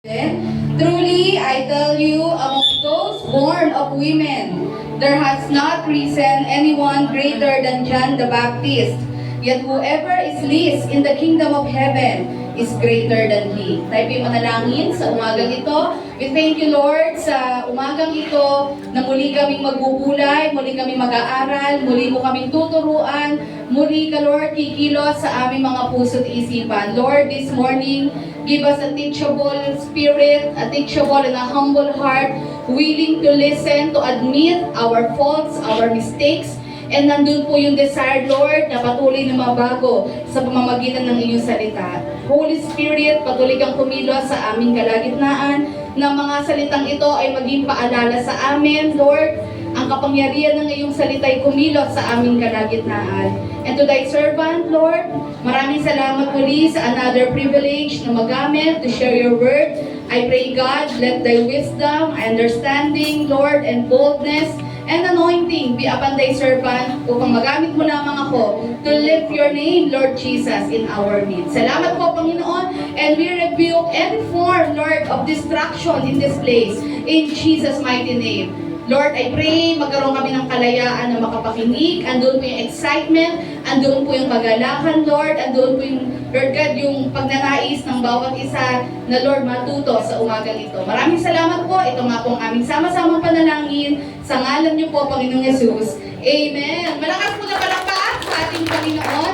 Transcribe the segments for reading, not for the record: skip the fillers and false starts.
Truly, I tell you, among those born of women, there has not risen anyone greater than John the Baptist. Yet whoever is least in the kingdom of heaven is greater than he. Tayo po'y manalangin sa umagang ito. We thank you, Lord, sa umagang ito na muli kaming magbubulay, muli kaming mag-aaral, muli mo kaming tuturuan, muli ka, Lord, kikilos sa aming mga puso't isipan. Lord, this morning, give us a teachable spirit, a teachable and a humble heart, willing to listen, to admit our faults, our mistakes, and nandun po yung desire, Lord, na patuloy na mabago sa pamamagitan ng iyong salita. Holy Spirit, patuloy kang kumilos sa aming kalagitnaan, na mga salitang ito ay maging paalala sa amin, Lord, ang kapangyarihan ng iyong salita ay kumilos sa aming kalagitnaan. And to thy servant, Lord, maraming salamat muli sa another privilege na magamit to share your word. I pray, God, let thy wisdom, understanding, Lord, and boldness, and anointing be upon thy servant upang magamit mo lamang ako to lift your name, Lord Jesus, in our midst. Salamat po, Panginoon, and we rebuke any form, Lord, of distraction in this place, in Jesus' mighty name. Lord, I pray, magkaroon kami ng kalayaan na makapakinig, andun po yung excitement, andun po yung kagalakan, Lord, andun po yung, Lord God, yung pagnanais ng bawat isa na, Lord, matuto sa umagang ito. Maraming salamat po, ito nga po ang aming sama-samang panalangin, sa ngalan niyo po, Panginoong Yesus. Amen. Malakas po na palakpak sa ating Panginoon.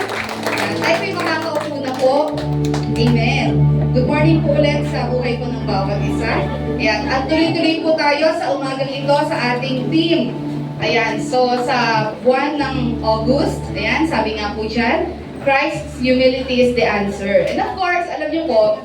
Tayo po yung makakaupo na po. Amen. Good morning po ulit sa buhay po ng bawat isa. Ayan. At tuloy-tuloy po tayo sa umagang ito sa ating theme. Ayan. So, sa buwan ng August, ayan, sabi nga po dyan, Christ's humility is the answer. And of course, alam niyo po,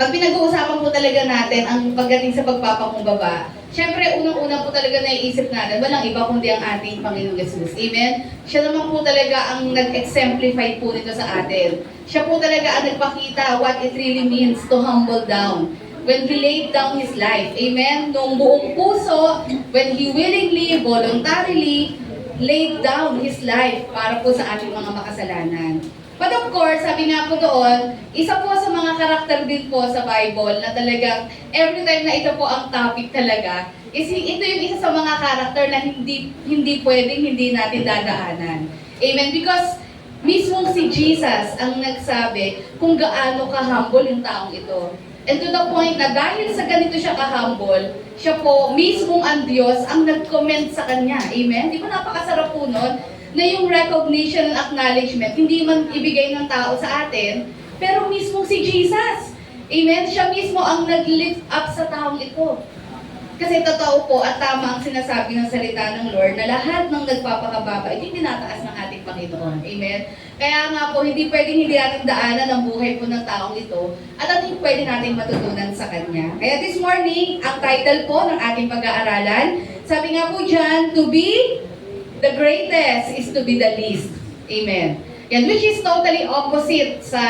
pag pinag-uusapan po talaga natin ang pagdating sa pagpapakumbaba, syempre, unang-una po talaga naiisip natin, walang iba kundi ang ating Panginoong Jesus. Amen? Siya naman po talaga ang nag-exemplify po nito sa atin. Siya po talaga ang nagpakita what it really means to humble down. When He laid down His life. Amen? Nung buong puso, when He willingly, voluntarily, laid down His life para po sa ating mga makasalanan. But of course, sabi nga po doon, isa po sa mga karakter din po sa Bible na talagang every time na ito po ang topic talaga, is ito yung isa sa mga karakter na hindi pwedeng hindi natin dadaanan. Amen? Because mismong si Jesus ang nagsabi kung gaano ka-humble yung taong ito. And to the point na dahil sa ganito siya ka-humble, siya po mismong ang Diyos ang nag-comment sa kanya. Amen? Di ba napakasarap po nun? Na yung recognition and acknowledgement, hindi man ibigay ng tao sa atin, pero mismo si Jesus. Amen? Siya mismo ang nag-lift up sa taong ito. Kasi totoo po at tama ang sinasabi ng salita ng Lord na lahat ng nagpapakababa ay tinataas ng ating Panginoon. Amen? Kaya nga po, hindi pwedeng hindi natin daanan ang buhay po ng taong ito at hindi pwede natin matutunan sa Kanya. Kaya this morning, ang title po ng ating pag-aaralan, sabi nga po dyan, to be the greatest is to be the least. Amen. Yan, which is totally opposite sa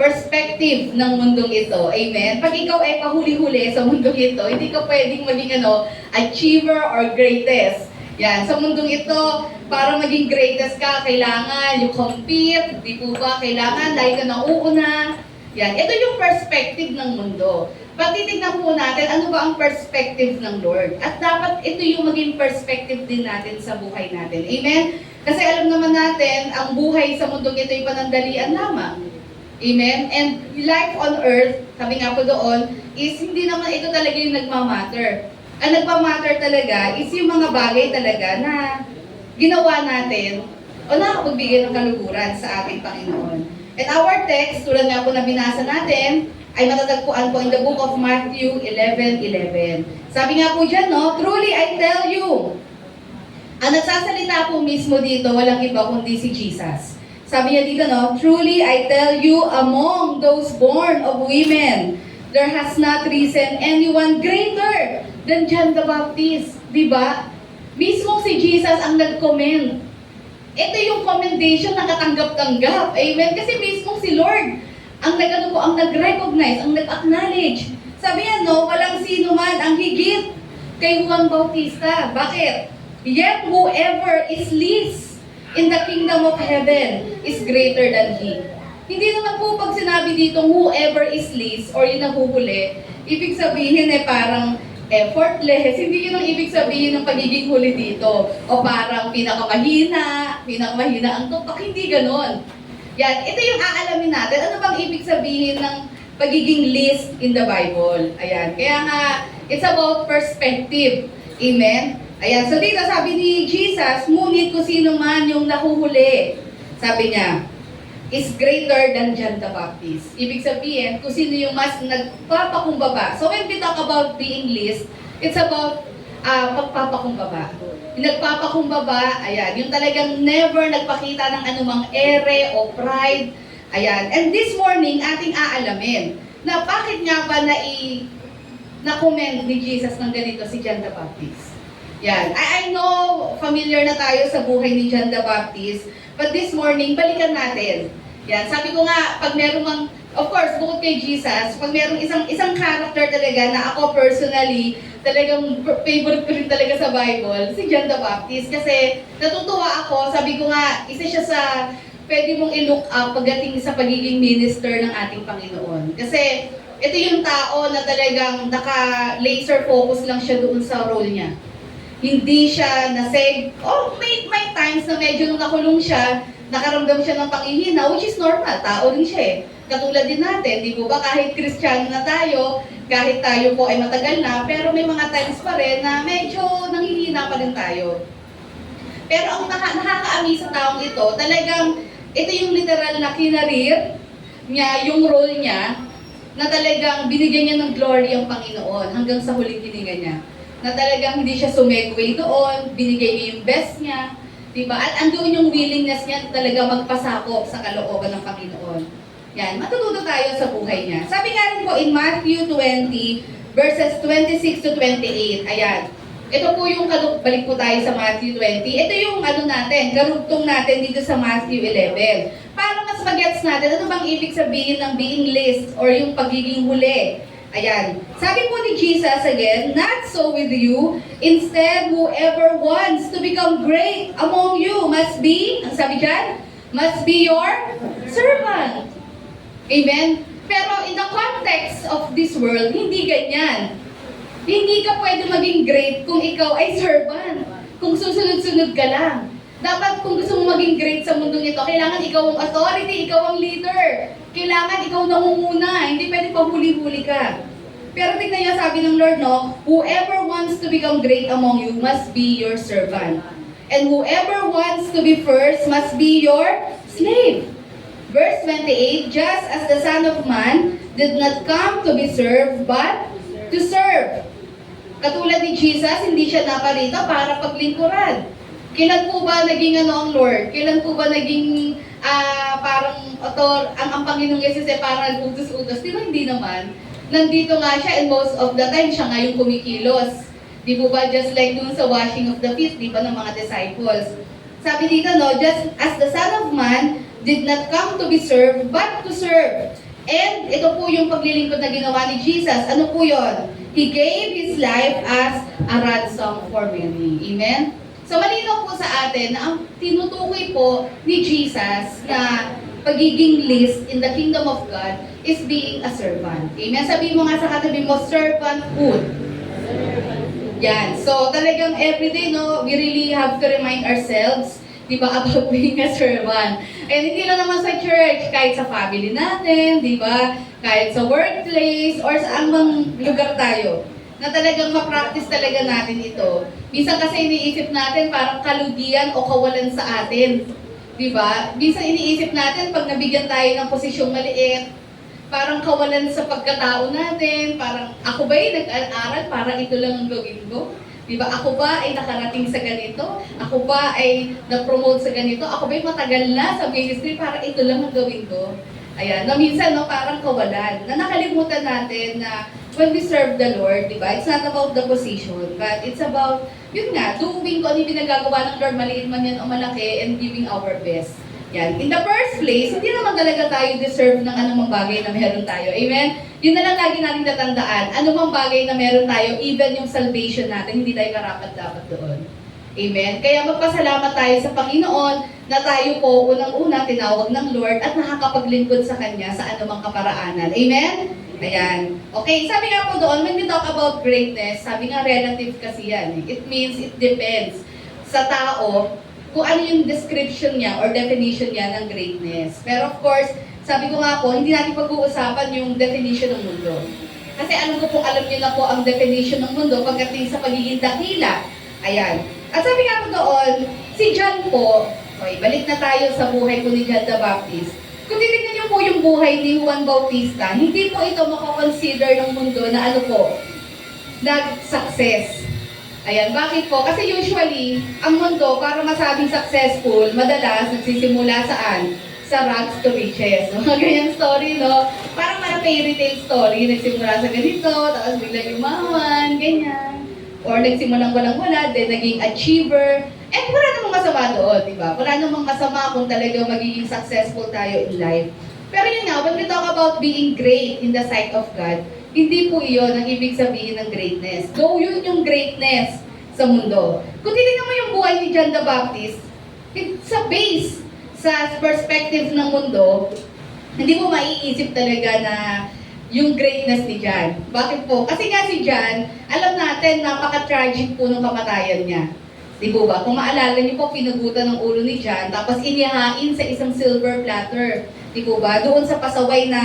perspective ng mundong ito. Amen. Pag ikaw ay pahuli-huli sa mundong ito, hindi ka pwedeng maging achiever or greatest. Yan, sa mundong ito, para maging greatest ka, kailangan you compete, di po ba? Kailangan lagi ka nauuna. Yan, ito yung perspective ng mundo. Pag titignan po natin, ano ba ang perspective ng Lord? At dapat ito yung maging perspective din natin sa buhay natin. Amen? Kasi alam naman natin, ang buhay sa mundong ito ay panandalian lamang. Amen? And life on earth, sabi nga po doon, is hindi naman ito talaga yung nagmamatter. Ang nagmamatter talaga is yung mga bagay talaga na ginawa natin o nakapagbigay ng kaluguran sa ating Panginoon. And our text, tulad nga po na binasa natin, ay matatagpuan po in the book of Matthew 11:11. Sabi nga po dyan, no, truly I tell you, ang nagsasalita po mismo dito, walang iba kundi si Jesus. Sabi niya dito, no, truly I tell you, among those born of women, there has not risen anyone greater than John the Baptist. Diba? Mismo si Jesus ang nag-comment. Ito yung commendation na katanggap-tanggap. Amen? Kasi mismo si Lord ang nag-recognize, ang nag-acknowledge. Sabi niya, no, walang sino man ang higit kay Juan Bautista. Bakit? Yet whoever is least in the kingdom of heaven is greater than he. Hindi naman po pag sinabi dito, whoever is least or yung nahuhuli, ibig sabihin parang effortless. Hindi yun ang ibig sabihin ng pagiging huli dito. O parang pinakamahina ang tuktok. Hindi ganon. Yan, ito yung aalamin natin. Ano bang ibig sabihin ng pagiging least in the Bible? Ayan, kaya nga, it's about perspective. Amen? Ayan, so dito sabi ni Jesus, ngunit kung sino man yung nahuhuli, sabi niya, is greater than John the Baptist. Ibig sabihin, kung sino yung mas nagpapakumbaba. So when we talk about being least, it's about pagpapakumbaba. Yung nagpapakumbaba, ayan, yung talagang never nagpakita ng anumang ere o pride. Ayan, and this morning, ating aalamin na bakit nga ba na-comment ni Jesus ng ganito si John the Baptist. Yan, I know familiar na tayo sa buhay ni John the Baptist, but this morning, balikan natin. Yan, sabi ko nga, pag meron mang, of course, bukod kay Jesus, pag merong isang character talaga na ako personally, talagang favorite ko rin talaga sa Bible, si John the Baptist. Kasi natutuwa ako, sabi ko nga, isa siya sa pwede mong i-look up pagdating sa pagiging minister ng ating Panginoon. Kasi ito yung tao na talagang naka-laser focus lang siya doon sa role niya. Hindi siya na-save. Oh, may times na medyo nung nakulong siya, nakaramdam siya ng panghihina, which is normal. Tao rin siya eh. Katulad din natin, di ba? Kahit Kristiyano na tayo, kahit tayo po ay matagal na, pero may mga times pa rin na medyo nanghihina pa rin tayo. Pero ang nakakaami sa taong ito, talagang ito yung literal na kinarir niya, yung role niya, na talagang binigyan niya ng glory ang Panginoon hanggang sa huling hininga niya. Na talagang hindi siya sumegway doon, binigay niya yung best niya, diba? At andoon yung willingness niya talaga magpasakop sa kalooban ng Panginoon. Yan, matututo tayo sa buhay niya. Sabi nga rin po in Matthew 20, verses 26 to 28, ayan. Ito po yung, balik po tayo sa Matthew 20, ito yung natin, karugtong natin dito sa Matthew 11. Para mas mag-gets natin, ano bang ibig sabihin ng being least or yung pagiging huli? Ayan. Sabi po ni Jesus again, not so with you. Instead, whoever wants to become great among you must be, ang sabi dyan, must be your servant. Amen? Pero in the context of this world, hindi ganyan. Hindi ka pwede maging great kung ikaw ay servant. Kung susunod-sunod ka lang. Dapat kung gusto mo maging great sa mundong ito, kailangan ikaw ang authority, ikaw ang leader. Kailangan ikaw nangunguna, hindi pwede pahuli-huli ka. Pero tignan niyo, sabi ng Lord, no, whoever wants to become great among you must be your servant. And whoever wants to be first must be your slave. Verse 28, just as the Son of Man did not come to be served, but to serve. Katulad ni Jesus, hindi siya naparito para paglingkuran. Kailan po ba naging ang Lord? Kailan po ba naging parang ang Panginoong Yesus ay parang utos-utos? Di ba hindi naman? Nandito nga siya and most of the time siya nga yung kumikilos. Di po ba just like dun sa washing of the feet, di ba, ng mga disciples? Sabi dito, no, just as the Son of Man did not come to be served, but to serve. And ito po yung paglilingkod na ginawa ni Jesus. Ano po yun? He gave His life as a ransom for many. Amen? So malinaw po sa atin na ang tinutukoy po ni Jesus na pagiging least in the kingdom of God is being a servant. Amen? Sabihin mo nga sa katabi mo, servanthood. Yan. So talagang everyday, no, we really have to remind ourselves, di ba, about being a servant. And hindi lang naman sa church, kahit sa family natin, di ba, kahit sa workplace, or sa anumang lugar tayo, na talagang ma-practice talaga natin ito. Minsan kasi iniisip natin parang kalugian o kawalan sa atin. Diba? Minsan iniisip natin pag nabigyan tayo ng posisyong maliit, parang kawalan sa pagkatao natin, parang ako ba ay nag-aral para ito lang ang gawin ko? Diba? Ako ba ay nakarating sa ganito? Ako ba ay na-promote sa ganito? Ako ba ay matagal na sa ministry para ito lang ang gawin ko? Ayan, na minsan, no, parang kawalan. Na nakalimutan natin na when we serve the Lord, di ba, it's not about the position, but it's about, yun nga, doing kung ano yung pinagagawa ng Lord, maliit man yan o malaki, and giving our best. Yan. In the first place, hindi naman talaga tayo deserve ng anumang bagay na meron tayo. Amen? Yun na lang lagi natin tatandaan. Anumang bagay na meron tayo, even yung salvation natin, hindi tayo karapat-dapat doon. Amen? Kaya magpasalamat tayo sa Panginoon na tayo po unang-una tinawag ng Lord at nakakapaglingkod sa Kanya sa anumang kaparaanan. Amen? Ayan. Okay, sabi nga po doon, when we talk about greatness, sabi nga relative kasi yan. It means it depends sa tao kung ano yung description niya or definition niya ng greatness. Pero of course, sabi ko nga po, hindi natin pag-uusapan yung definition ng mundo. Kasi alam niyo na po ang definition ng mundo pagdating sa pagiging dakila. Ayan. At sabi nga po doon, si John po, okay, balik na tayo sa buhay po ni John the Baptist. Kung titignan niyo po yung buhay ni Juan Bautista, hindi po ito makakonsider ng mundo na ano po, nag-success. Ayan, bakit po? Kasi usually, ang mundo, para masabing successful, madalas nagsisimula saan? Sa rags to riches. Mga ganyang story, no? Parang mga fairy tale story. Nagsimula sa ganito, tapos biglang yumaman, ganyan. Or nagsimulang walang-wala, then naging achiever. And wala namang masama doon, di ba? Wala namang masama kung talagang magiging successful tayo in life. Pero yun nga, when we talk about being great in the sight of God, hindi po iyon ang ibig sabihin ng greatness. Though yun yung greatness sa mundo. Kung titignan mo yung buhay ni John the Baptist, sa base, sa perspective ng mundo, hindi mo maiisip talaga na yung greatness ni John. Bakit po? Kasi nga si John, alam natin, napaka-tragic po ng kamatayan niya. Di po ba? Kung maalala niyo po, pinugutan ng ulo ni John, tapos inihain sa isang silver platter. Di po ba? Doon sa pasaway na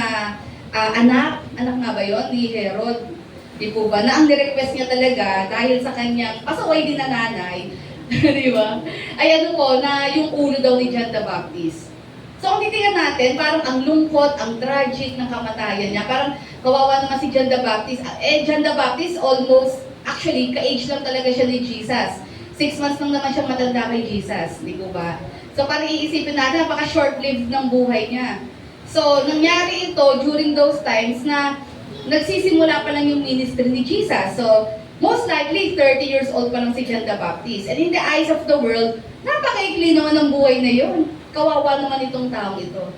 anak nga ba yon ni Herod? Di po ba? Na ang nirequest niya talaga, dahil sa kanyang pasaway din na nanay, di ba? Ay ano po, na yung ulo daw ni John the Baptist. So kung titingnan natin, parang ang lungkot, ang tragic ng kamatayan niya. Parang kawawa naman si John the Baptist. John the Baptist almost, actually, ka-age lang talaga siya ni Jesus. 6 months lang naman siya matanda kay Jesus, di po ba? So parang iisipin natin, napaka-short-lived ng buhay niya. So nangyari ito during those times na nagsisimula pa lang yung ministry ni Jesus. So most likely, 30 years old pa lang si John the Baptist. And in the eyes of the world, napakaikli naman ng buhay na yun. Kawawa naman itong taong ito.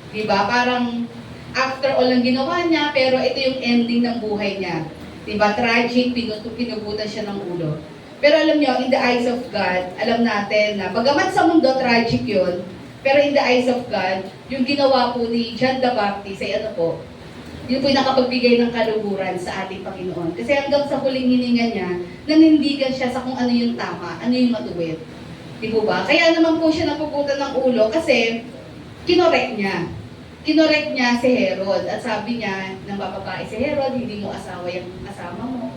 Diba? Parang after all ang ginawa niya, pero ito yung ending ng buhay niya. Diba? Tragic, pinugutan siya ng ulo. Pero alam niyo, in the eyes of God, alam natin na bagamat sa mundo, tragic yun, pero in the eyes of God, yung ginawa po ni John the Baptist ay ano po, yun po yung nakapagbigay ng kaluhuran sa ating Panginoon. Kasi hanggang sa huling hininga niya, nanindigan siya sa kung ano yung tama, ano yung matuwid. Di po ba? Kaya naman po siya napuputan ng ulo kasi kinorek niya. Kinorek niya si Herod. At sabi niya, nang bababae si Herod, hindi mo asawa yung kasama mo.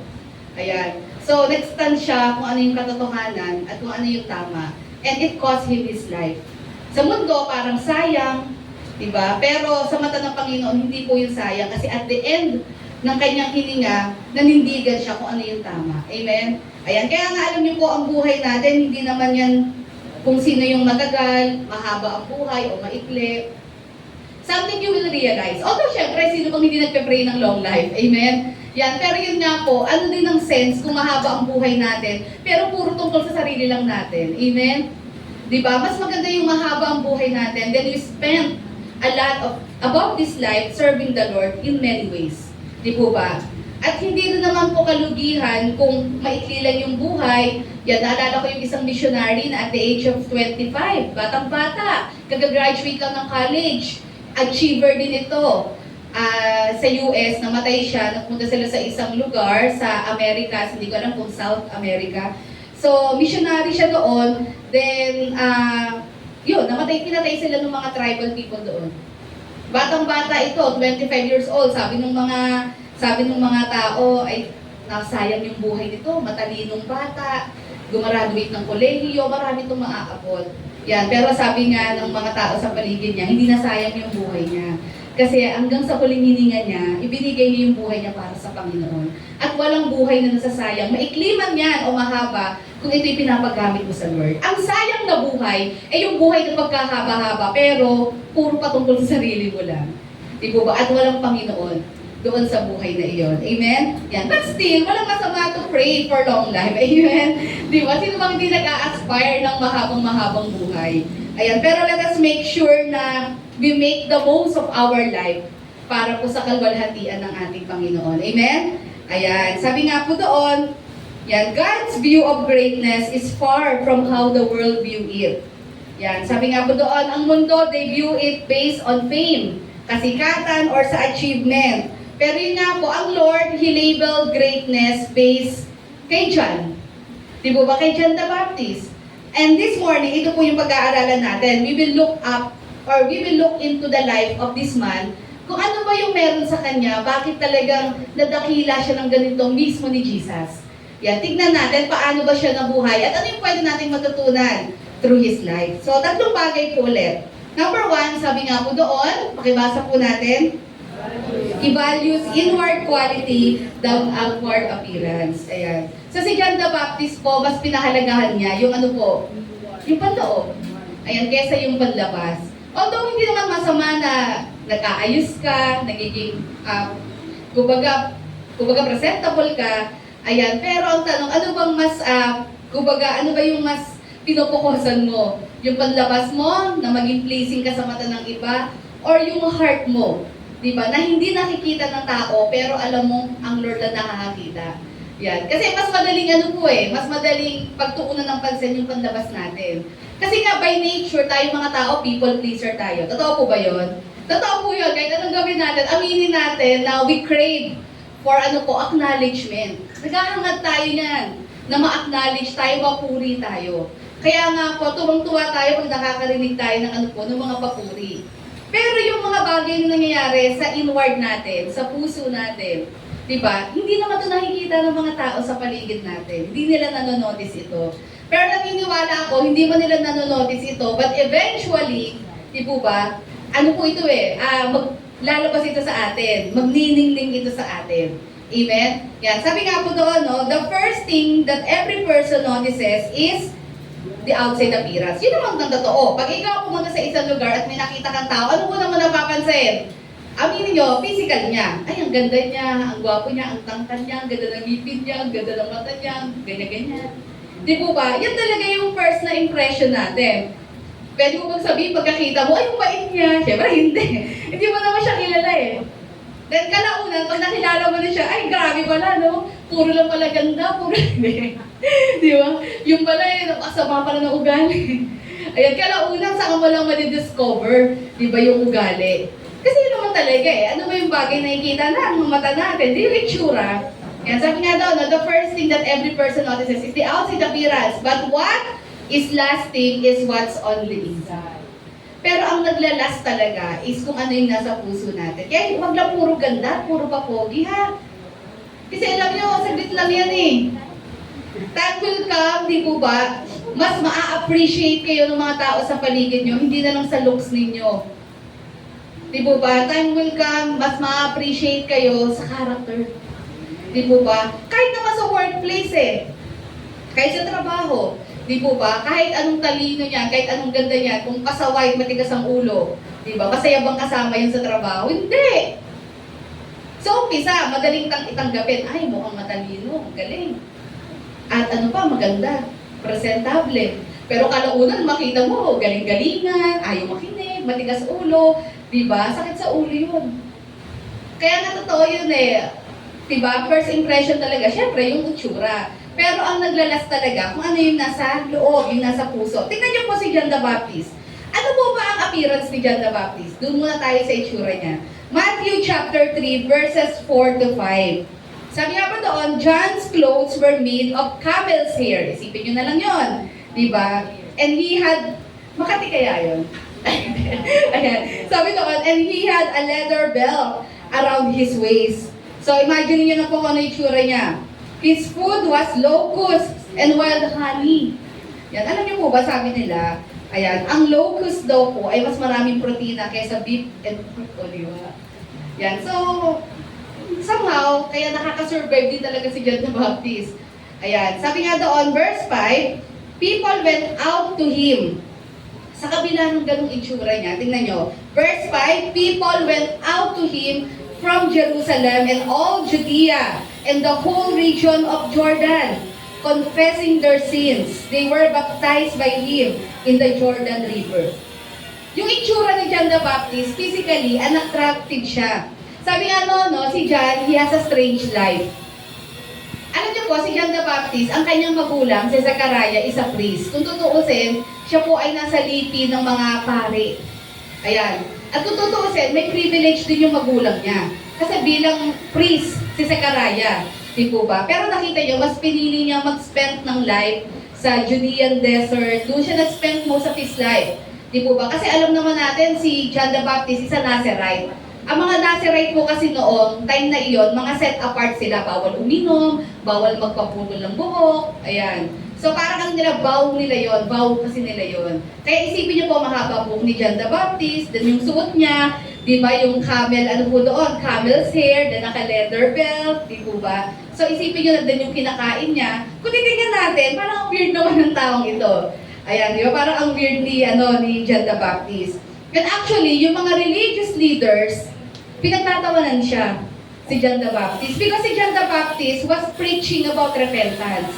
Ayan. So, nag-stand siya kung ano yung katotohanan at kung ano yung tama. And it cost him his life. Sa mundo, parang sayang, diba? Pero sa mata ng Panginoon, hindi po yung sayang. Kasi at the end ng kanyang hininga, nanindigan siya kung ano yung tama. Amen? Ayan. Kaya nga alam niyo po, ang buhay natin, hindi naman yan kung sino yung matagal, mahaba ang buhay o maikli. Something you will realize. Although, syempre, sino bang hindi nagpe-pray ng long life? Amen? Yan. Pero yun nga po, ano din ang sense kung mahaba ang buhay natin, pero puro tungkol sa sarili lang natin. Amen? Diba? Mas maganda yung mahaba ang buhay natin, then we spend a lot of about this life serving the Lord in many ways. Di po ba? At hindi rin naman po kalugihan kung maikli lang yung buhay. Yan, naalala ko yung isang missionary na at the age of 25, batang-bata, kagagraduate lang ng college, achiever din ito. Sa US, namatay siya, nagpunta sila sa isang lugar sa America, hindi ko alam kung South America. So, missionary siya doon, then, pinatay sila ng mga tribal people doon. Batang-bata ito, 25 years old, sabi ng mga tao, ay nasayang yung buhay nito, matalinong bata, gumraduate ng kolehiyo, marami itong maaabot. Yan, pero sabi nga ng mga tao sa paligid niya, hindi nasayang yung buhay niya. Kasi hanggang sa huling hininga niya, ibinigay niya yung buhay niya para sa Panginoon. At walang buhay na nasasayang, maikli man yan o mahaba, kung ito'y pinapagamit mo sa Lord. Ang sayang na buhay, ay yung buhay na pagkahaba-haba, pero puro patungkol sa sarili mo lang. Di po ba? At walang Panginoon doon sa buhay na iyon. Amen? Yan. But still, walang masama to pray for long life. Amen? Di ba? Sino bang hindi nag-a-aspire ng mahabang-mahabang buhay? Ayan. Pero let us make sure na we make the most of our life para po sa kalwalhatian ng ating Panginoon. Amen? Ayan. Sabi nga po doon, Yan, God's view of greatness is far from how the world view it. Yan, sabi nga po doon, ang mundo, they view it based on fame, kasikatan, or sa achievement. Pero yun nga po, ang Lord, He labeled greatness based kay John. Di ba kay John the Baptist? And this morning, ito po yung pag-aaralan natin. We will look up, or we will look into the life of this man, kung ano ba yung meron sa kanya, bakit talagang nadakila siya ng ganito mismo ni Jesus. Yan, tignan natin paano ba siya nabuhay at ano yung pwede natin matutunan through his life. So, tatlong bagay po ulit. Number 1, sabi nga po doon, pakibasa po natin, he values inward quality than outward appearance. Ayan. So, si John the Baptist po, mas pinahalagahan niya yung ano po, yung panloob. Ayan, kesa yung panlabas. Although hindi naman masama na nag-aayos ka, nagiging, kumbaga presentable ka, ayan, pero ang tanong, ano bang mas, ano ba yung mas pinupokusan mo? Yung panlabas mo, na maging pleasing ka sa mata ng iba, or yung heart mo, di ba? Na hindi nakikita ng tao, pero alam mo, ang Lord na nakakakita. Yan. Kasi mas madaling mas madaling pagtuunan ng pansin yung panlabas natin. Kasi nga, by nature, tayo mga tao, people pleaser tayo. Totoo po ba yun? Totoo po yun. Kahit anong gawin natin, aminin natin na we crave for acknowledgement. Naghahangad tayo niyan na ma-acknowledge tayo, mapuri tayo. Kaya nga po, tuwang-tuwa tayo pag nakakarinig tayo ng ng mga papuri. Pero yung mga bagay na nangyayari sa inward natin, sa puso natin, di ba? Hindi naman ito nakikita ng mga tao sa paligid natin. Hindi nila nanonotice ito. Pero naniniwala ako, hindi man nila nanonotice ito, but eventually, di po ba, ano po ito lalabas ito sa atin, magniningning ito sa atin. Amen? Yan, sabi nga po doon, the first thing that every person notices is the outside appearance. Yun naman ang totoo. Pag ikaw pumunta sa isang lugar at may nakita kang tao, ano mo naman napapansin? Aminin nyo, physical niya. Ay, ang ganda niya, ang gwapo niya, ang tangkad niya, ang ganda ng ngipin niya, ang ganda ng mata niya, ganyan-ganyan. Di po ba? Yan talaga yung first na impression natin. Pwede mo bang sabihin pagkakita mo, ay, yung bait niya. Siyempre, hindi. Hindi mo naman siya kilala Then kalaunan, pag nakilala mo na siya, ay grabe pala, no? Puro lang pala ganda, puro hindi. Di ba? Yung pala nakasama pala ng ugali. Ayan, kalaunan, saka mo lang madidiscover, di ba, yung ugali. Kasi yun naman talaga ano ba yung bagay na nakikita na, ang mata natin, di yung itsura. Ayan, sabi nga daw, the first thing that every person notices is the outside appearance, but what is lasting is what's on the inside. Pero ang naglalast talaga is kung ano yung nasa puso natin. Kaya huwag lang puro ganda, puro papogi ha. Kasi alam nyo, saglit lang yan Time will come, di po ba, mas ma-appreciate kayo ng mga tao sa paligid nyo, hindi na lang sa looks ninyo. Di po ba? Time will come, mas ma-appreciate kayo sa character. Di po ba? Kahit naman sa workplace kahit sa trabaho. Di po ba? Kahit anong talino niya, kahit anong ganda niya, kung pasaway, matigas ang ulo, di ba? Masaya bang kasama yun sa trabaho? Hindi! So, umpisa, madaling itanggapin. Ay, mukhang matalino, galing. At maganda, presentable. Pero kalaunan, makita mo, galing-galingan, ayaw makinig, matigas ulo, di ba? Sakit sa ulo yun. Kaya nga totoo yun di ba? First impression talaga, syempre, yung itsura. Pero ang naglalas talaga, kung ano yung nasa loob, yung nasa puso. Tingnan niyo po si John the Baptist. Ano po ba ang appearance ni John the Baptist? Doon muna tayo sa itsura niya. Matthew chapter 3, verses 4 to 5. Sabi nga pa doon, John's clothes were made of camel's hair. Isipin niyo na lang yun. Diba? And he had, Makati kaya yun? Ayan. Sabi doon, and he had a leather belt around his waist. So imagine niyo na po kung ano yung itsura niya. His food was locusts and wild honey. Yan, alam niyo po ba, sabi nila, ayan, ang locust daw po ay mas maraming protina kaysa beef and pork, di ba? Yan, so, somehow, kaya nakaka-survive din talaga si John the Baptist. Ayan, sabi nga doon, verse 5, people went out to him. Sa kabila ng ganung itsura niya, tingnan nyo, verse 5, people went out to him from Jerusalem and all Judea and the whole region of Jordan, confessing their sins. They were baptized by him in the Jordan River. Yung itsura ni John the Baptist, physically, unattractive siya. Sabi nga si John, he has a strange life. Alam niyo po, si John the Baptist, ang kanyang magulang, si Zechariah, is a priest. Kung tutuusin, siya po ay nasa lipi ng mga pari. Ayan. At kung tutuusin, may privilege din yung magulang niya. Kasi bilang priest, si Zechariah. Di po ba? Pero nakita niyo, mas pinili niya mag-spend ng life sa Judean desert. Doon siya nag-spend most of his life. Di po ba? Kasi alam naman natin, si John the Baptist is a Nazirite. Ang mga Nazirite po kasi noong time na iyon, mga set apart sila. Bawal uminom, bawal magpaputol ng buhok. Ayan. So parang ano nila, vow nila yon, vow kasi nila yon. Kaya isipin niyo po, mahaba buhok ni John the Baptist, then yung suot niya, di ba, yung camel, ano po doon, camel's hair, then naka-leather belt, di po ba? So isipin niyo na din yung kinakain niya. Kung titignan natin, parang ang weird naman ng taong ito. Ayan, di ba? Parang ang weird ni John the Baptist. And actually, yung mga religious leaders, pinagtatawanan siya, si John the Baptist. Because si John the Baptist was preaching about repentance.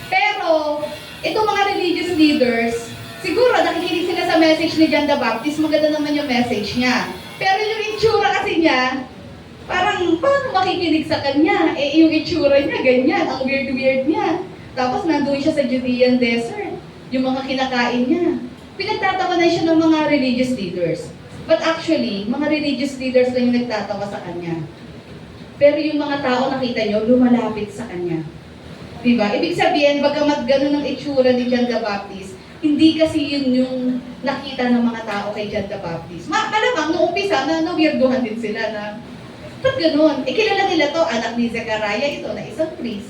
Pero, itong mga religious leaders, siguro nakikinig sila sa message ni John the Baptist, maganda naman yung message niya. Pero yung itsura kasi niya, parang, paano makikinig sa kanya? Eh, yung itsura niya, ganyan, ang weird-weird niya. Tapos, nandun siya sa Judean desert, yung mga kinakain niya. Pinagtatawanan siya ng mga religious leaders. But actually, mga religious leaders lang yung nagtatawa sa kanya. Pero yung mga tao, nakita nyo, lumalapit sa kanya. Diba? Ibig sabihin, bagamat ganun ang itsura ni John the Baptist, hindi kasi yun yung nakita ng mga tao kay John the Baptist. Malamang, noong umpisa, na-weirduhan din sila na, ba't ganun? Eh, kilala nila to, anak ni Zechariah ito, na isang priest.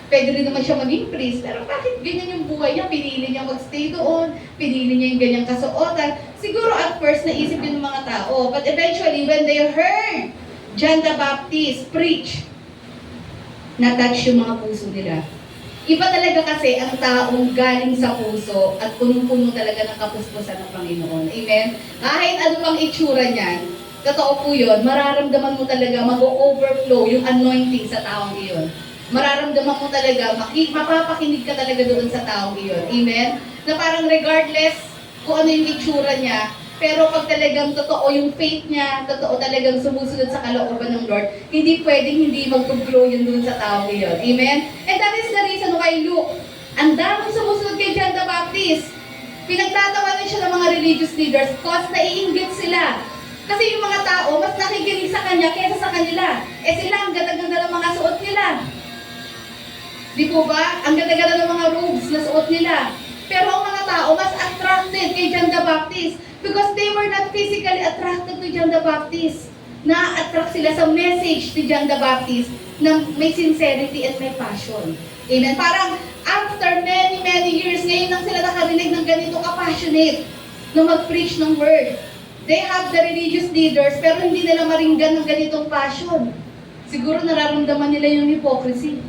Pwede rin naman siya maging priest, pero bakit ganyan yung buhay niya? Pinili niya magstay doon, pinili niya yung ganyang kasuotan. Siguro at first, naisip yun ng mga tao. But eventually, when they heard John the Baptist preach, na-touch yung mga puso nila. Iba talaga kasi ang taong galing sa puso at punong-puno talaga ng kapuspusan ng Panginoon. Amen? Kahit ano pang itsura niyan, totoo po yun, mararamdaman mo talaga mag-overflow yung anointing sa taong iyon. Mararamdaman mo talaga, mapapakinig ka talaga doon sa taong iyon. Amen? Na parang regardless kung ano yung itsura niya, pero pag talagang totoo yung faith niya, totoo talagang sumusunod sa kalooban ng Lord, hindi pwedeng hindi mag-grow yun doon sa taong iyon. Amen? And that is the reason why Luke, ang daming sumusunod kay John the Baptist. Pinagtatawanan siya ng mga religious leaders cause naiinggit sila. Kasi yung mga tao, mas nakikinig sa kanya kaysa sa kanila. Eh sila, ang ganda-ganda ng mga suot nila. Di po ba? Ang ganda-ganda ng mga robes na suot nila. Pero ang mga tao, mas attracted kay John the Baptist because they were not physically attracted to John the Baptist. Na-attract sila sa message ni John the Baptist na may sincerity and may passion. Amen? Parang after many years, ngayon lang sila nakarinig ng ganito ka-passionate na mag-preach ng word. They have the religious leaders pero hindi nila maringgan ng ganitong passion. Siguro nararamdaman nila yung hypocrisy.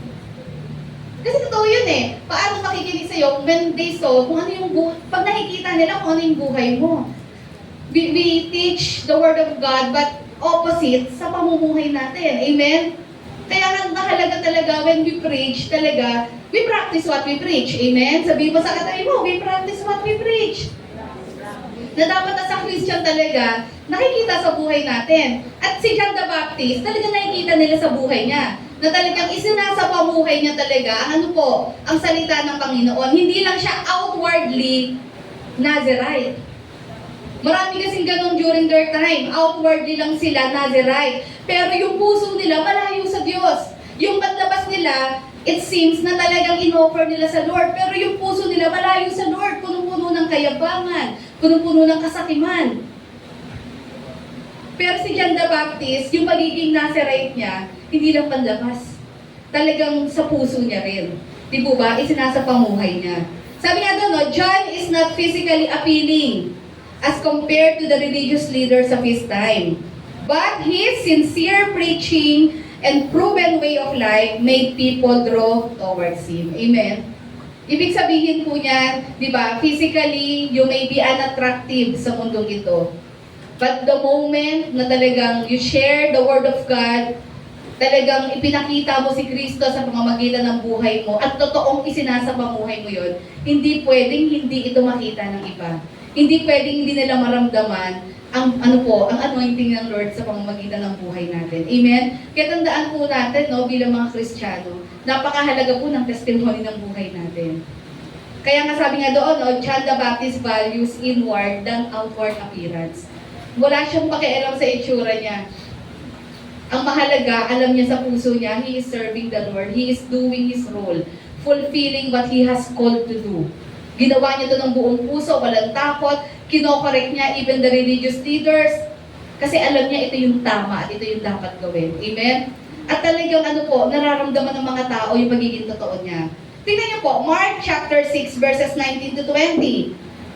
Kasi totoo yun eh. Paano makikinig sa'yo when they saw kung ano yung buhay, pag nakikita nila kung ano yung buhay mo. We teach the Word of God but opposite sa pamumuhay natin. Amen? Kaya mahalaga talaga when we preach, talaga, we practice what we preach. Amen? Sabihin mo sa katabi mo, we practice what we preach. Na dapat na sa Christian talaga, nakikita sa buhay natin. At si John the Baptist, talaga nakikita nila sa buhay niya. Na talagang isinasa pamuhay niya talaga, ano po, ang salita ng Panginoon. Hindi lang siya outwardly Nazirite. Marami kasing ganun during their time. Outwardly lang sila Nazirite. Pero yung puso nila malayo sa Diyos. Yung paglabas nila, it seems na talagang in-offer nila sa Lord. Pero yung puso nila malayo sa Lord. Punong-puno ng kayabangan. Punong-puno ng kasakiman. Pero si John the Baptist, yung pagiging Nazirite niya, hindi lang panlabas. Talagang sa puso niya rin. Di po ba? Isinasa pamuhay niya. Sabi nga doon, no, John is not physically appealing as compared to the religious leaders of his time. But his sincere preaching and proven way of life made people draw towards him. Amen? Ibig sabihin po niya, di ba, physically, you may be unattractive sa mundong ito. But the moment na talagang you share the Word of God, talagang ipinakita mo si Kristo sa pamamagitan ng buhay mo at totoong isinasa pamuhay mo yun, hindi pwedeng hindi ito makita ng iba. Hindi pwedeng hindi nila maramdaman ang ang anointing ng Lord sa pamamagitan ng buhay natin. Amen? Kaya tandaan po natin, no, bilang mga Kristiyano, napakahalaga po ng testimony ng buhay natin. Kaya nga sabi nga doon, no, John the Baptist values inward than outward appearance. Wala siyang pakialam sa itsura niya. Ang mahalaga, alam niya sa puso niya, he is serving the Lord. He is doing his role, fulfilling what he has called to do. Ginawa niya ito ng buong puso, walang takot, kinokorek niya even the religious leaders, kasi alam niya ito yung tama at ito yung dapat gawin. Amen? At talagang nararamdaman ng mga tao yung pagiging totoo niya. Tingnan niyo po, Mark chapter 6 verses 19 to 20.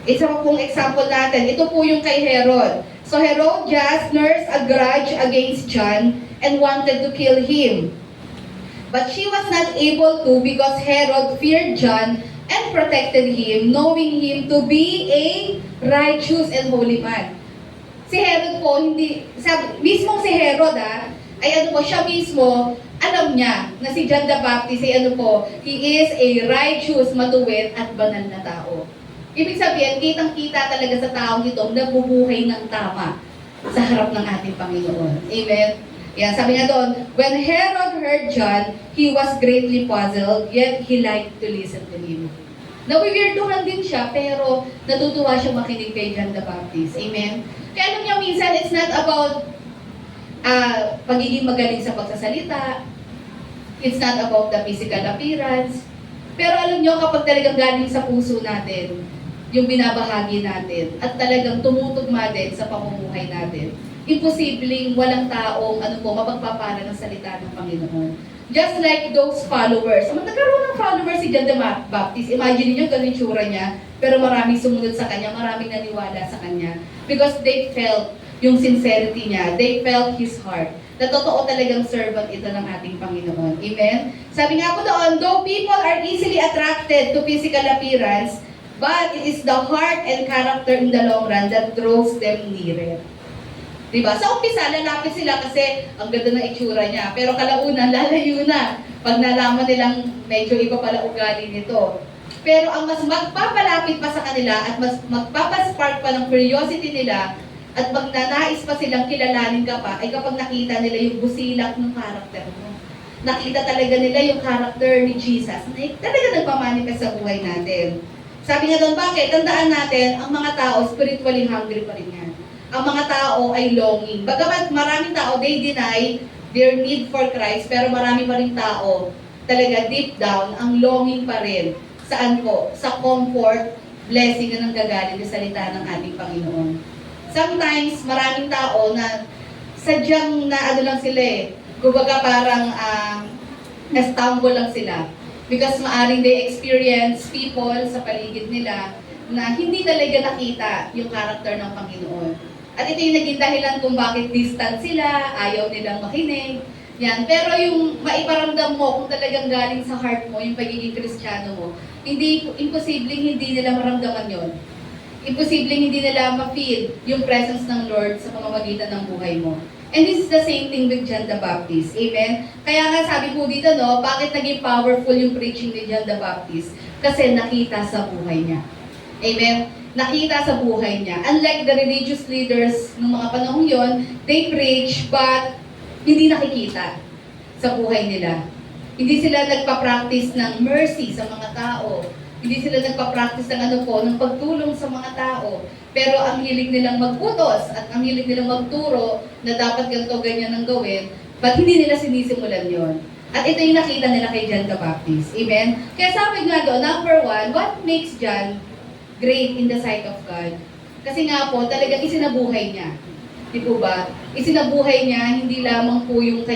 Isa pa pong example natin. Ito po yung kay Herod. So Herodias nursed a grudge against John and wanted to kill him. But she was not able to because Herod feared John and protected him, knowing him to be a righteous and holy man. Si Herod po, mismong si Herod siya mismo, alam niya na si John the Baptist he is a righteous, matuwid at banal na tao. Ibig sabihin, kitang-kita talaga sa taong ito na bubuhay ng tama sa harap ng ating Panginoon. Amen? Yan, sabi nga doon, when Herod heard John, he was greatly puzzled, yet he liked to listen to him. Nawiwirduhan din siya, pero natutuwa siya makinig kay John the Baptist. Amen? Kaya alam niyo, minsan, it's not about pagiging magaling sa pagsasalita. It's not about the physical appearance. Pero alam niyo, kapag talagang galing sa puso natin, yung binabahagi natin, at talagang tumutugma din sa pamumuhay natin, imposibleng walang taong mapagpapala ng salita ng Panginoon. Just like those followers. Nagkaroon ng followers si John the Baptist. Imagine niyo ganun yung tsura niya, pero maraming sumunod sa kanya, maraming naniwala sa kanya. Because they felt yung sincerity niya. They felt his heart. Na totoo talagang servant ito ng ating Panginoon. Amen? Sabi nga po doon, though people are easily attracted to physical appearance, but it is the heart and character in the long run that draws them nearer. Diba? Sa umpisa, lalapit sila kasi ang ganda ng itsura niya. Pero kalaunan, lalayo na. Pag nalaman nilang medyo iba pala ugali nito. Pero ang mas magpapalapit pa sa kanila at mas magpapaspark pa ng curiosity nila at magnanais pa silang kilalanin ka pa ay kapag nakita nila yung busilak ng karakter mo. Nakita talaga nila yung karakter ni Jesus na talaga nagpamanifest sa buhay natin. Sabi nga doon, bakit? Tandaan natin, ang mga tao spiritually hungry pa rin yan. Ang mga tao ay longing. Bagamat maraming tao, they deny their need for Christ, pero marami pa rin tao, talaga deep down, ang longing pa rin. Saan po? Sa comfort, blessing na nanggagaling sa salita ng ating Panginoon. Sometimes, maraming tao na sadyang lang sila kumbaga parang na-stumble lang sila. Because maaring they experience people sa paligid nila na hindi talaga nakita yung karakter ng Panginoon. At ito yung naging dahilan kung bakit distant sila, ayaw nilang makinig. Yan. Pero yung maiparamdam mo kung talagang galing sa heart mo, yung pagiging Kristiyano mo, imposibleng hindi nila maramdaman yon. Imposibleng hindi nila ma-feel yung presence ng Lord sa pamamagitan ng buhay mo. And this is the same thing with John the Baptist. Amen? Kaya nga sabi po dito, bakit naging powerful yung preaching ni John the Baptist? Kasi nakita sa buhay niya. Amen? Nakita sa buhay niya. Unlike the religious leaders ng mga panahon yon, they preach but hindi nakikita sa buhay nila. Hindi sila nagpa-practice ng mercy sa mga tao. Hindi sila nagpa-practice ng ng pagtulong sa mga tao. Pero ang hilig nilang mag-utos at ang hilig nilang magturo na dapat ganito, ganyan ang gawin, but hindi nila sinisimulan yon. At ito yung nakita nila kay John the Baptist. Amen? Kaya sabi nga doon, number 1, what makes John great in the sight of God? Kasi nga po, talagang isinabuhay niya. Di po ba? Isinabuhay niya, hindi lamang po yung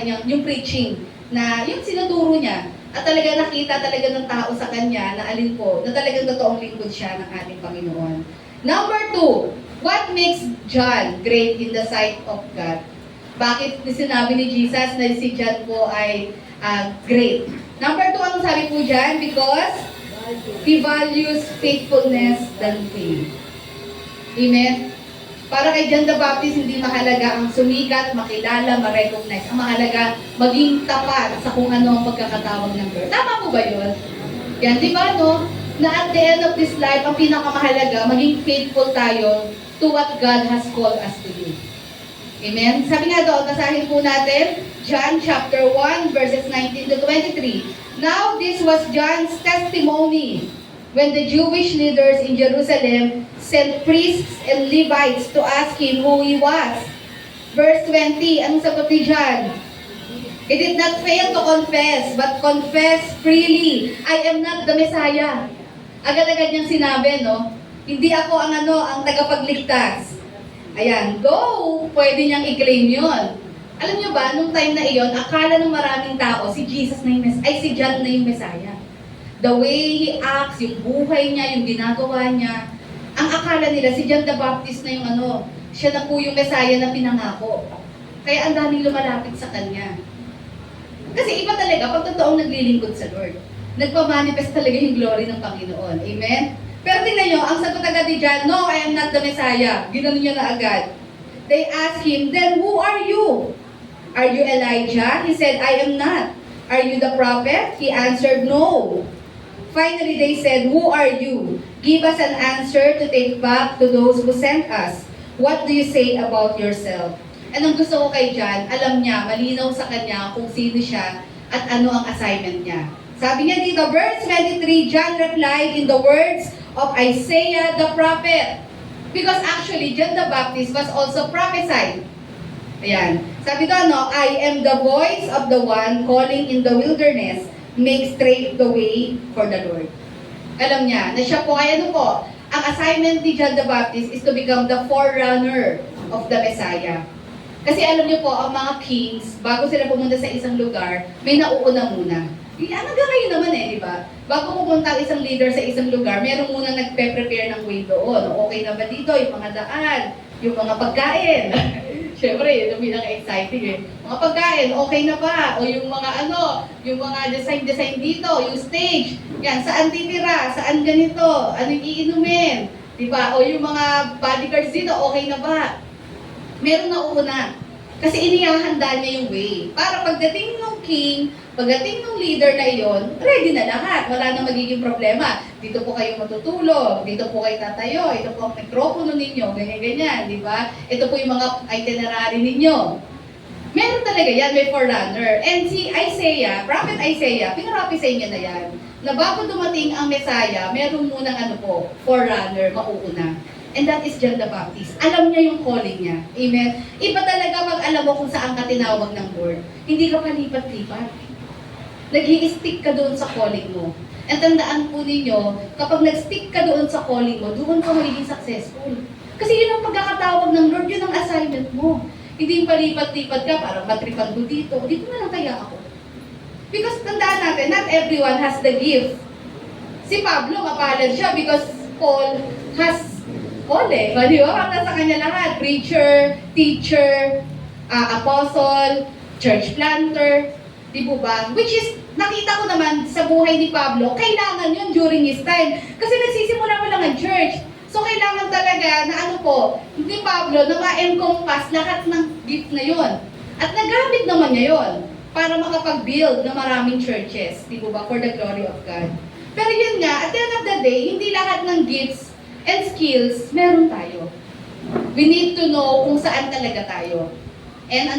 preaching na yung sinuturo niya. At talaga nakita talaga ng tao sa kanya na na talagang totoong lingkod siya ng ating Panginoon. Number 2, what makes John great in the sight of God? Bakit sinabi ni Jesus na si John po ay great? Number 2, anong sabi po dyan? Because he values faithfulness than fame. Amen? Para kay John the Baptist, hindi mahalaga ang sumikat, makilala, ma-recognize. Ang mahalaga, maging tapat sa kung ano ang pagkakatawag ng Lord. Tama po ba yun? Yan, di ba, no? Na at the end of this life, ang pinakamahalaga, maging faithful tayo to what God has called us to do. Amen? Sabi nga doon, basahin po natin, John chapter 1, verses 19 to 23. Now this was John's testimony when the Jewish leaders in Jerusalem sent priests and Levites to ask him who he was. Verse 20, anong sagot ni John? He did not fail to confess, but confess freely, I am not the Messiah. Agad-agad niyang sinabi, no? Hindi ako ang tagapagligtas. Ayan, though pwede niyang i-claim yun. Alam niyo ba, nung time na iyon, akala ng maraming tao, si Jesus na yung si John na yung Messiah. The way he acts, yung buhay niya, yung ginagawa niya, ang akala nila, si John the Baptist na yung siya na po yung Messiah na pinangako. Kaya ang daming lumalapit sa kanya. Kasi iba talaga, pag totoong naglilingkod sa Lord, nagpamanifest talaga yung glory ng Panginoon. Amen? Pero tingnan nyo, ang sagot agad ni John, no, I am not the Messiah. Ginanon niya na agad. They asked him, then who are you? Are you Elijah? He said, I am not. Are you the prophet? He answered, no. Finally, they said, who are you? Give us an answer to take back to those who sent us. What do you say about yourself? And ang gusto ko kay John, alam niya, malinaw sa kanya kung sino siya at ano ang assignment niya. Sabi niya dito, verse 23, John replied in the words of Isaiah the prophet. Because actually, John the Baptist was also prophesied. Ayan. Sabi doon, no, I am the voice of the one calling in the wilderness, make straight the way for the Lord. Alam niya, na siya po, ay ano po, ang assignment ni John the Baptist is to become the forerunner of the Messiah. Kasi alam niyo po, ang mga kings, bago sila pumunta sa isang lugar, may nauuna muna. Hanggang ngayon naman di ba? Bago pumunta ang isang leader sa isang lugar, meron muna nagpe-prepare ng way doon. Okay na ba dito? Yung mga daan, yung mga pagkain. Siyempre, yun yung pinaka-exciting Mga pagkain, okay na ba? O yung mga yung mga design dito, yung stage. Yan, saan titira? Saan ganito? Anong iinumin? Di ba? O yung mga bodyguards dito, okay na ba? Meron na una. Kasi inihahanda niya yung way. Para pagdating ng king, pagdating ng leader na iyon, ready na lahat. Wala na magiging problema. Dito po kayo matutulog, dito po kayo tatayo, ito po ang mikropono ninyo, ganyan-ganyan, di ba? Ito po yung mga itinerary ninyo. Meron talaga yan, may forerunner. And si Isaiah, Prophet Isaiah, pinarapisay niya na yan, na bago dumating ang Messiah, meron munang forerunner, mauuna. And that is John the Baptist. Alam niya yung calling niya. Amen? Iba talaga pag alam mo kung saan ka tinawag ng Lord. Hindi ka palipat-lipat. Nag-i-stick ka doon sa calling mo. And tandaan po ninyo, kapag nag-stick ka doon sa calling mo, doon ka magiging successful. Kasi yun ang pagkakatawag ng Lord, yun ang assignment mo. Hindi yung palipat-lipat ka, parang matripan ko dito. Dito na lang kaya ako. Because tandaan natin, not everyone has the gift. Si Pablo, mapalad siya because Paul has all di ba? Para sa kanya lahat. Preacher, teacher, apostle, church planter, di po ba? Which is, nakita ko naman sa buhay ni Pablo, kailangan yun during his time. Kasi nagsisimula mo lang ang church. So, kailangan talaga na ni Pablo na ma-encompass lahat ng gift na yun. At nagamit naman niya yun para makapag-build ng maraming churches, di po ba? For the glory of God. Pero yun nga, at the end of the day, hindi lahat ng gifts and skills, meron tayo. We need to know kung saan talaga tayo. And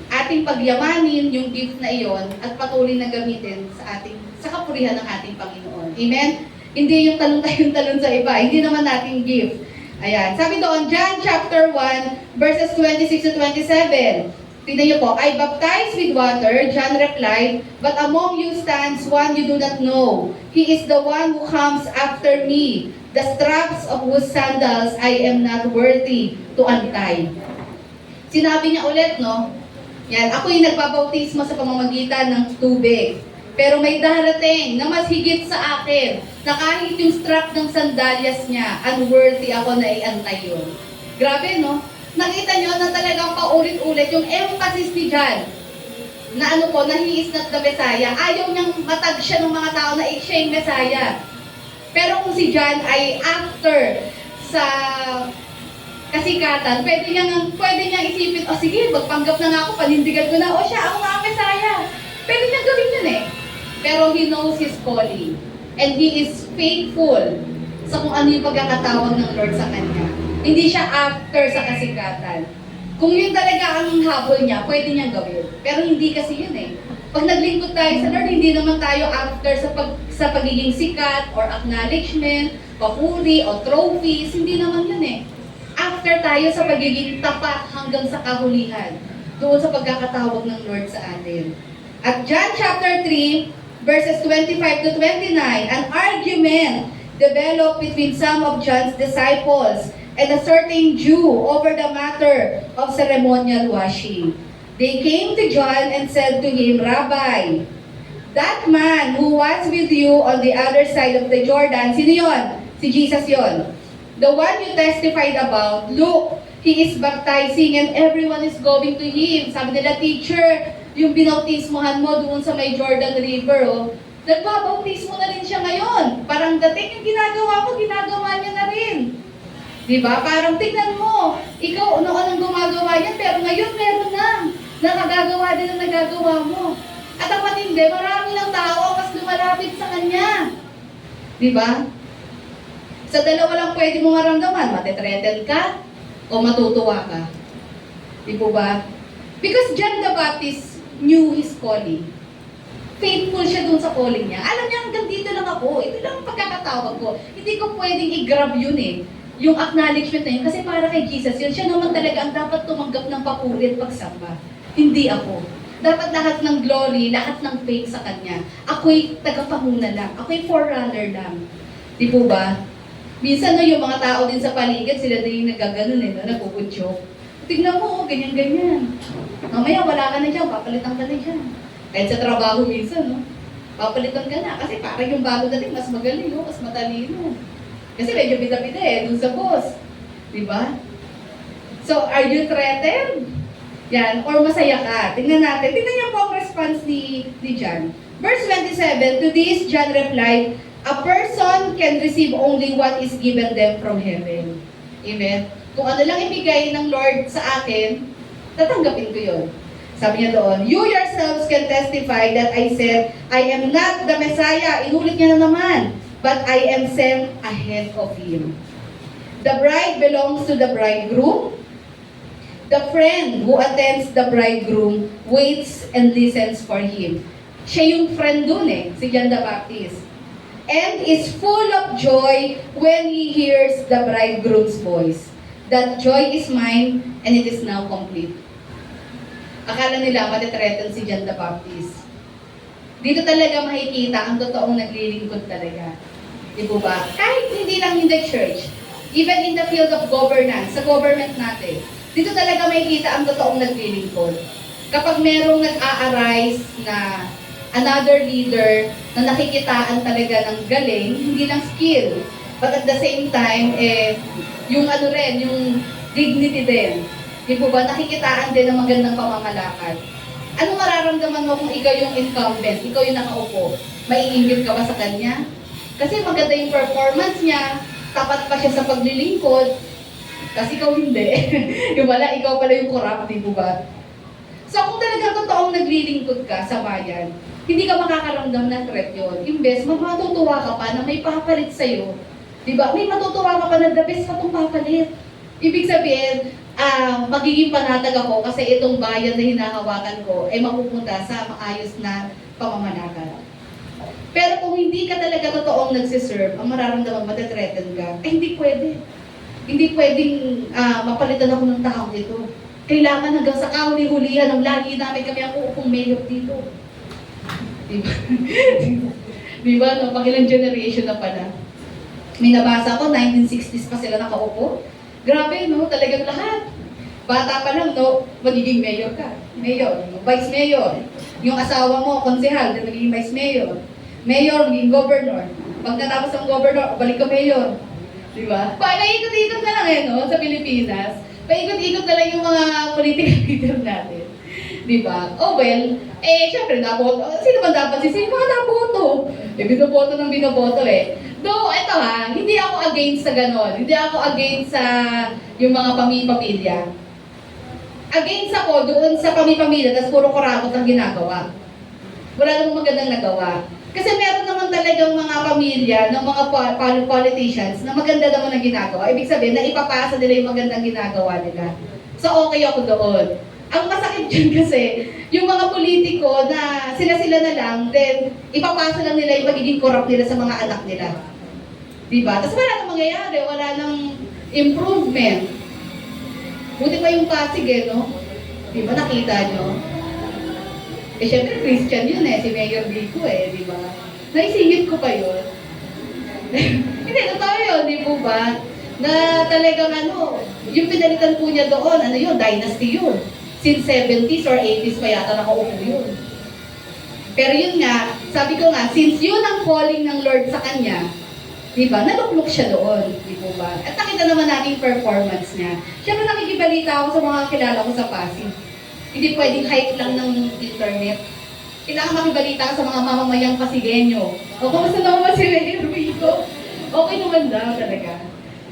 ating pagyamanin yung gift na iyon at patuloy na gamitin sa kapurihan ng ating Panginoon. Amen? Hindi yung talon sa iba. Hindi naman nating gift. Ayan. Sabi doon, John chapter 1, verses 26 to 27. Tingnan niyo po, I baptize with water, John replied, but among you stands one you do not know. He is the one who comes after me, the straps of whose sandals I am not worthy to untie. Sinabi niya ulit, no? Yan, ako yung nagbabautismo sa pamamagitan ng tubig. Pero may darating na mas higit sa akin, na kahit yung strap ng sandalyas niya, unworthy ako na i-antay yun. Grabe, no? Nakita niyo na talagang paulit-ulit yung emphasis ni John na na he is not the Messiah. Ayaw niyang matag siya ng mga tao na siya yung Messiah. Pero kung si John ay after sa kasikatan, pwede niya isipin, sige, magpanggap na nga ako, panindigan ko na, siya, ako nga ang Messiah. Pwede niya gawin yun Pero he knows his calling. And he is faithful sa kung ano yung pagkakatawag ng Lord sa kanya. Hindi siya after sa kasikatan. Kung yun talaga ang habol niya, pwede niyang gawin. Pero hindi kasi yun eh. Pag naglingkod tayo sa Lord, hindi naman tayo after sa pagiging sikat or acknowledgement, papuri o trophies. Hindi naman yun eh. After tayo sa pagiging tapat hanggang sa kahulihan. Doon sa pagkakatawag ng Lord sa atin. At John chapter 3, verses 25 to 29, an argument developed between some of John's disciples and a certain Jew over the matter of ceremonial washing. They came to John and said to him, Rabbi, that man who was with you on the other side of the Jordan, sino yun? Si Jesus yun. The one you testified about, look, he is baptizing and everyone is going to him. Sabi nila, teacher, yung binautismohan mo doon sa may Jordan River, oh, nagbabautismo na rin siya ngayon. Parang dating yung ginagawa mo, ginagawa niya na rin. Diba? Parang tingnan mo, ikaw noon ang gumagawa yan, pero ngayon meron na. Nakagagawa din ang nagagawa mo. At ang matindi, marami ng tao mas lumalapit sa kanya. Diba? Sa dalawa lang pwede mo maramdaman, matetreten ka o matutuwa ka. Di po ba? Because John the Baptist knew his calling. Faithful siya dun sa calling niya. Alam niya, hanggang dito lang ako. Ito lang ang pagkakatawag ko. Hindi ko pwedeng i-grab yun eh. Yung acknowledgement na yun. Kasi para kay Jesus yun. Siya naman talaga ang dapat tumanggap ng papuri at pagsamba. Hindi ako. Dapat lahat ng glory, lahat ng faith sa Kanya. Ako'y tagapanguna lang. Ako'y forerunner lang. Di po ba? Minsan no, yung mga tao din sa paligid, sila din yung nagaganon eh, no? Nagpuputyok. Tignan mo, ganyan-ganyan. Mamaya wala ka na dyan, papalitan ka na dyan. Kahit sa trabaho minsan, no? Papalitan ka na. Kasi parang yung bago dating, mas magaling, no? Mas matalino. Kasi medyo bida-bida eh, dun sa boss. Diba? So, are you threatened? Yan, or masaya ka. Tingnan natin. Tingnan niyo po ang response ni John. Verse 27, to this John replied, a person can receive only what is given them from heaven. Amen? Kung ano lang ibigay ng Lord sa akin, tatanggapin ko yun. Sabi niya doon, you yourselves can testify that I said, I am not the Messiah. Inulit niya na naman. But I am sent ahead of him. The bride belongs to the bridegroom. The friend who attends the bridegroom waits and listens for him. Siya yung friend dun eh, si John the Baptist. And is full of joy when he hears the bridegroom's voice. That joy is mine and it is now complete. Akala nila matitretan si John the Baptist. Dito talaga makikita ang totoong naglilingkod talaga. Di po ba? Kahit hindi lang in the church, even in the field of governance, sa government natin, dito talaga makikita ang totoong naglilingkod. Kapag merong nag-a-arise na another leader na nakikitaan talaga ng galing, hindi lang skill, but at the same time, yung ano rin, yung dignity din. Di po ba? Nakikitaan din ng magandang pamamalakad. Ano mararamdaman mo kung ikaw yung incumbent, ikaw yung nakaupo? Maiinggit ka ba sa kanya? Kasi maganda yung performance niya, tapat pa siya sa paglilingkod, kasi ikaw hindi. Yung wala, ikaw pala yung corrupt, di po ba? So kung talagang totoong naglilingkod ka sa bayan, hindi ka makakaramdam ng threat yun. Imbes, matutuwa ka pa na may papalit sa'yo. Di ba? May matutuwa ka pa na the best ka itong papalit. Ibig sabihin, magiging panatag ako kasi itong bayan na hinahawakan ko ay mapupunta sa maayos na pamamalakad. Pero kung hindi ka talaga totoong nagsiserve, ang mararamdaman matitreaten ka, hindi pwede. Hindi pwedeng mapalitan ako ng taong ito. Kailangan hanggang sa kahuli-hulihan ng lagi namin kami ang uupong mayor dito. Diba? Diba? No? Pang ilang generation na pala. May nabasa ko, 1960s pa sila nakaupo. Grabe, no? Talagang lahat. Bata pa lang, no? Magiging mayor ka. Mayor, vice mayor. Yung asawa mo, konsehal, magiging vice mayor. Mayor, magiging governor. Pagkatapos ng governor, balik ka mayor. Diba? Paikot-ikot na lang no? Sa Pilipinas. Paikot-ikot na lang yung mga political leader natin. Diba? Oh well, syempre naboto. Sino man dapat sino mga naboto? Binoboto ng binoboto Though, eto hindi ako against sa ganon. Hindi ako against sa yung mga pamilya. Against ako doon sa pamilya, tapos puro korapot ang ginagawa. wala namang magandang nagawa. Kasi meron naman talagang mga pamilya ng mga politicians na maganda naman ang ginagawa. Ibig sabihin na ipapasa nila yung magandang ginagawa nila. So okay ako doon. Ang masakit dyan kasi, yung mga politiko na sila-sila na lang, then ipapasa lang nila yung magiging corrupt nila sa mga anak nila. Diba? Tapos wala nang mangyayari, wala nang improvement. Buti pa yung Pasig no? Diba nakita nyo? Eh syempre Christian yun si Mayor Vico di ba? Naisingit ko pa yun. Hindi, totoo yun, di po ba? Na talagang yung pinalitan po niya doon, yun, dynasty yun. Since 70s or 80s pa yata nakaupo yun. Pero yun nga, sabi ko nga, since yun ang calling ng Lord sa kanya, di ba, naluklok siya doon, di po ba? At nakita naman natin performance niya. Siyempre nakikibalita ako sa mga kilala ko sa Pasig. Hindi pwedeng hype lang ng internet. Kailangan makibalita ka sa mga mamamayang Pasigenyo. O, kumusta naman si Mayor Vico? Okay naman daw talaga.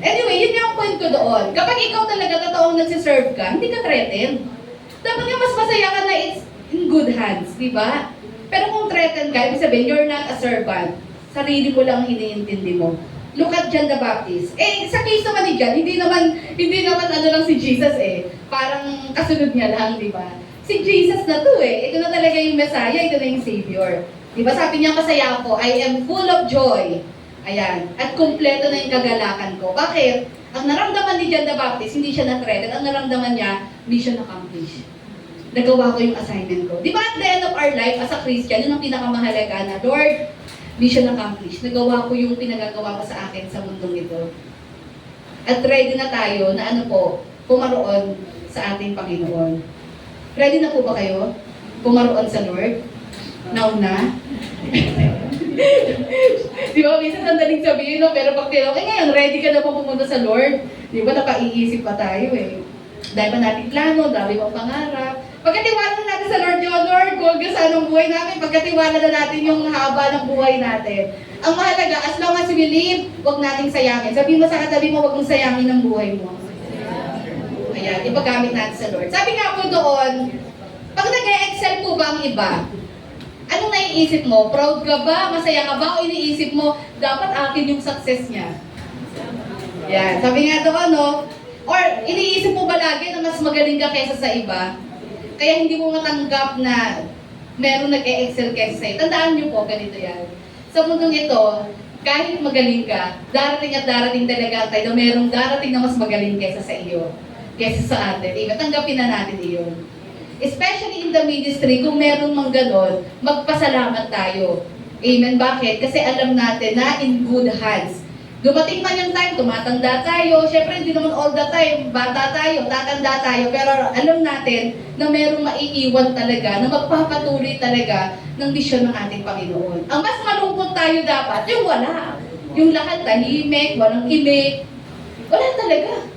Anyway, yun yung point ko doon. Kapag ikaw talaga totoong nagsiserve ka, hindi ka threatened. Dapat nga mas masaya ka na it's in good hands, di ba? Pero kung threatened ka, ibig sabihin, you're not a servant. Sarili mo lang hiniintindi mo. Look at John the Baptist. Sa case naman ni John, hindi naman lang si Jesus Parang kasunod niya lang, di ba? Si Jesus na to Ito na talaga yung Messiah, ito na yung Savior. Di ba? Sabi niya, masaya ako, I am full of joy. Ayan. At kumpleto na yung kagalakan ko. Bakit? Ang naramdaman ni John the Baptist, hindi siya na-threatened. Ang naramdaman niya, mission accomplished. Nagawa ko yung assignment ko. Di ba at the end of our life as a Christian, yun ang pinakamahalaga na, Lord, mission accomplished. Nagawa ko yung pinagagawa mo sa akin sa mundong ito. At ready na tayo na pumaroon sa ating Panginoon. Ready na po ba kayo? Pumaroon sa Lord? Now na? Di ba, minsan sandaling sabihin, pero pag tinawag, ngayon, ready ka na po pumunta sa Lord? Di ba, napaiisip pa tayo Dahil pa natin plano, dahil pang pangarap. Pagkatiwala na natin sa Lord yung Lord, huwag ka sa anong buhay namin, pagkatiwala na natin yung haba ng buhay natin. Ang mahalaga, as long as we live, huwag nating sayangin. Sabihin mo sa katabi mo, huwag mong sayangin ang buhay mo. Ayan, ipagamit natin sa Lord. Sabi nga po doon, pag nag-e-excel po ba ang iba, anong naiisip mo? Proud ka ba? Masaya ka ba? O iniisip mo, dapat akin yung success niya? Yan, sabi nga doon, or iniisip mo ba lagi na mas magaling ka kaysa sa iba? Kaya hindi mo matanggap na meron nag-e-excel kaysa sa'yo. Tandaan niyo po, ganito yan. Sa mundong ito, kahit magaling ka, darating at darating talaga tayo na merong darating na mas magaling kaysa sa iyo, kaysa sa atin. Tanggapin na natin iyon. Especially in the ministry, kung meron mang ganon, magpasalamat tayo. Amen? Bakit? Kasi alam natin na in good hands. Dumating man yung time, tumatanda tayo. Siyempre, hindi naman all the time, bata tayo, tatanda tayo. Pero alam natin na merong maiiwan talaga, na magpapatuloy talaga ng misyon ng ating Panginoon. Ang mas malungkot tayo dapat, yung wala. Yung lahat tahimik, walang imik. Wala talaga.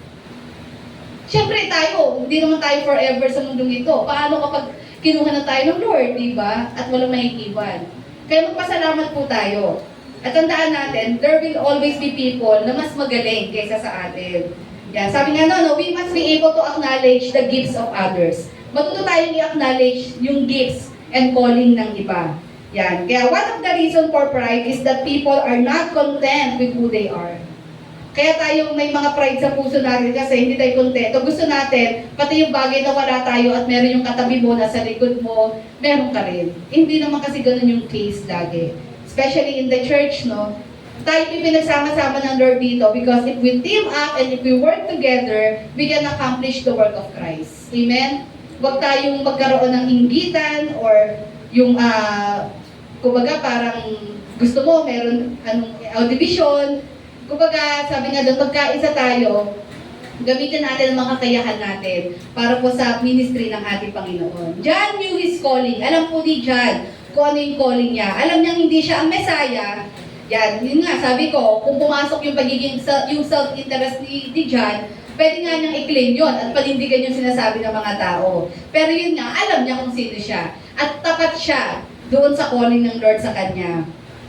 Siyempre tayo, hindi naman tayo forever sa mundong ito. Paano kapag kinuha na tayo ng Lord, di ba? At walang maiiwan. Kaya magpasalamat po tayo. At tandaan natin, there will always be people na mas magaling kaysa sa atin. Yan. Sabi nga we must be able to acknowledge the gifts of others. Matuto tayong i-acknowledge yung gifts and calling ng iba. Yan. Kaya one of the reason for pride is that people are not content with who they are. Kaya tayo may mga pride sa puso natin kasi hindi tayo kontento. Gusto natin, pati yung bagay na wala tayo at meron yung katabi mo, nasa likod mo, meron ka rin. Hindi naman kasi ganun yung case lagi. Especially in the church, tayo yung pinagsama-sama ng Lord dito because if we team up and if we work together, we can accomplish the work of Christ. Amen? Huwag tayong magkaroon ng inggitan or yung, kumbaga parang gusto mo, meron division. Kumbaga, sabi nga doon, pagkaisa tayo, gamitin natin ang mga kakayahan natin para po sa ministry ng ating Panginoon. John knew his calling. Alam po ni John kung ano yung calling niya. Alam niyang hindi siya ang Messiah. Yan, yun nga, sabi ko, kung pumasok yung pagiging, yung self-interest ni John, pwede nga niyang i-claim yun at panindigan yung sinasabi ng mga tao. Pero yun nga, alam niya kung sino siya. At tapat siya doon sa calling ng Lord sa kanya.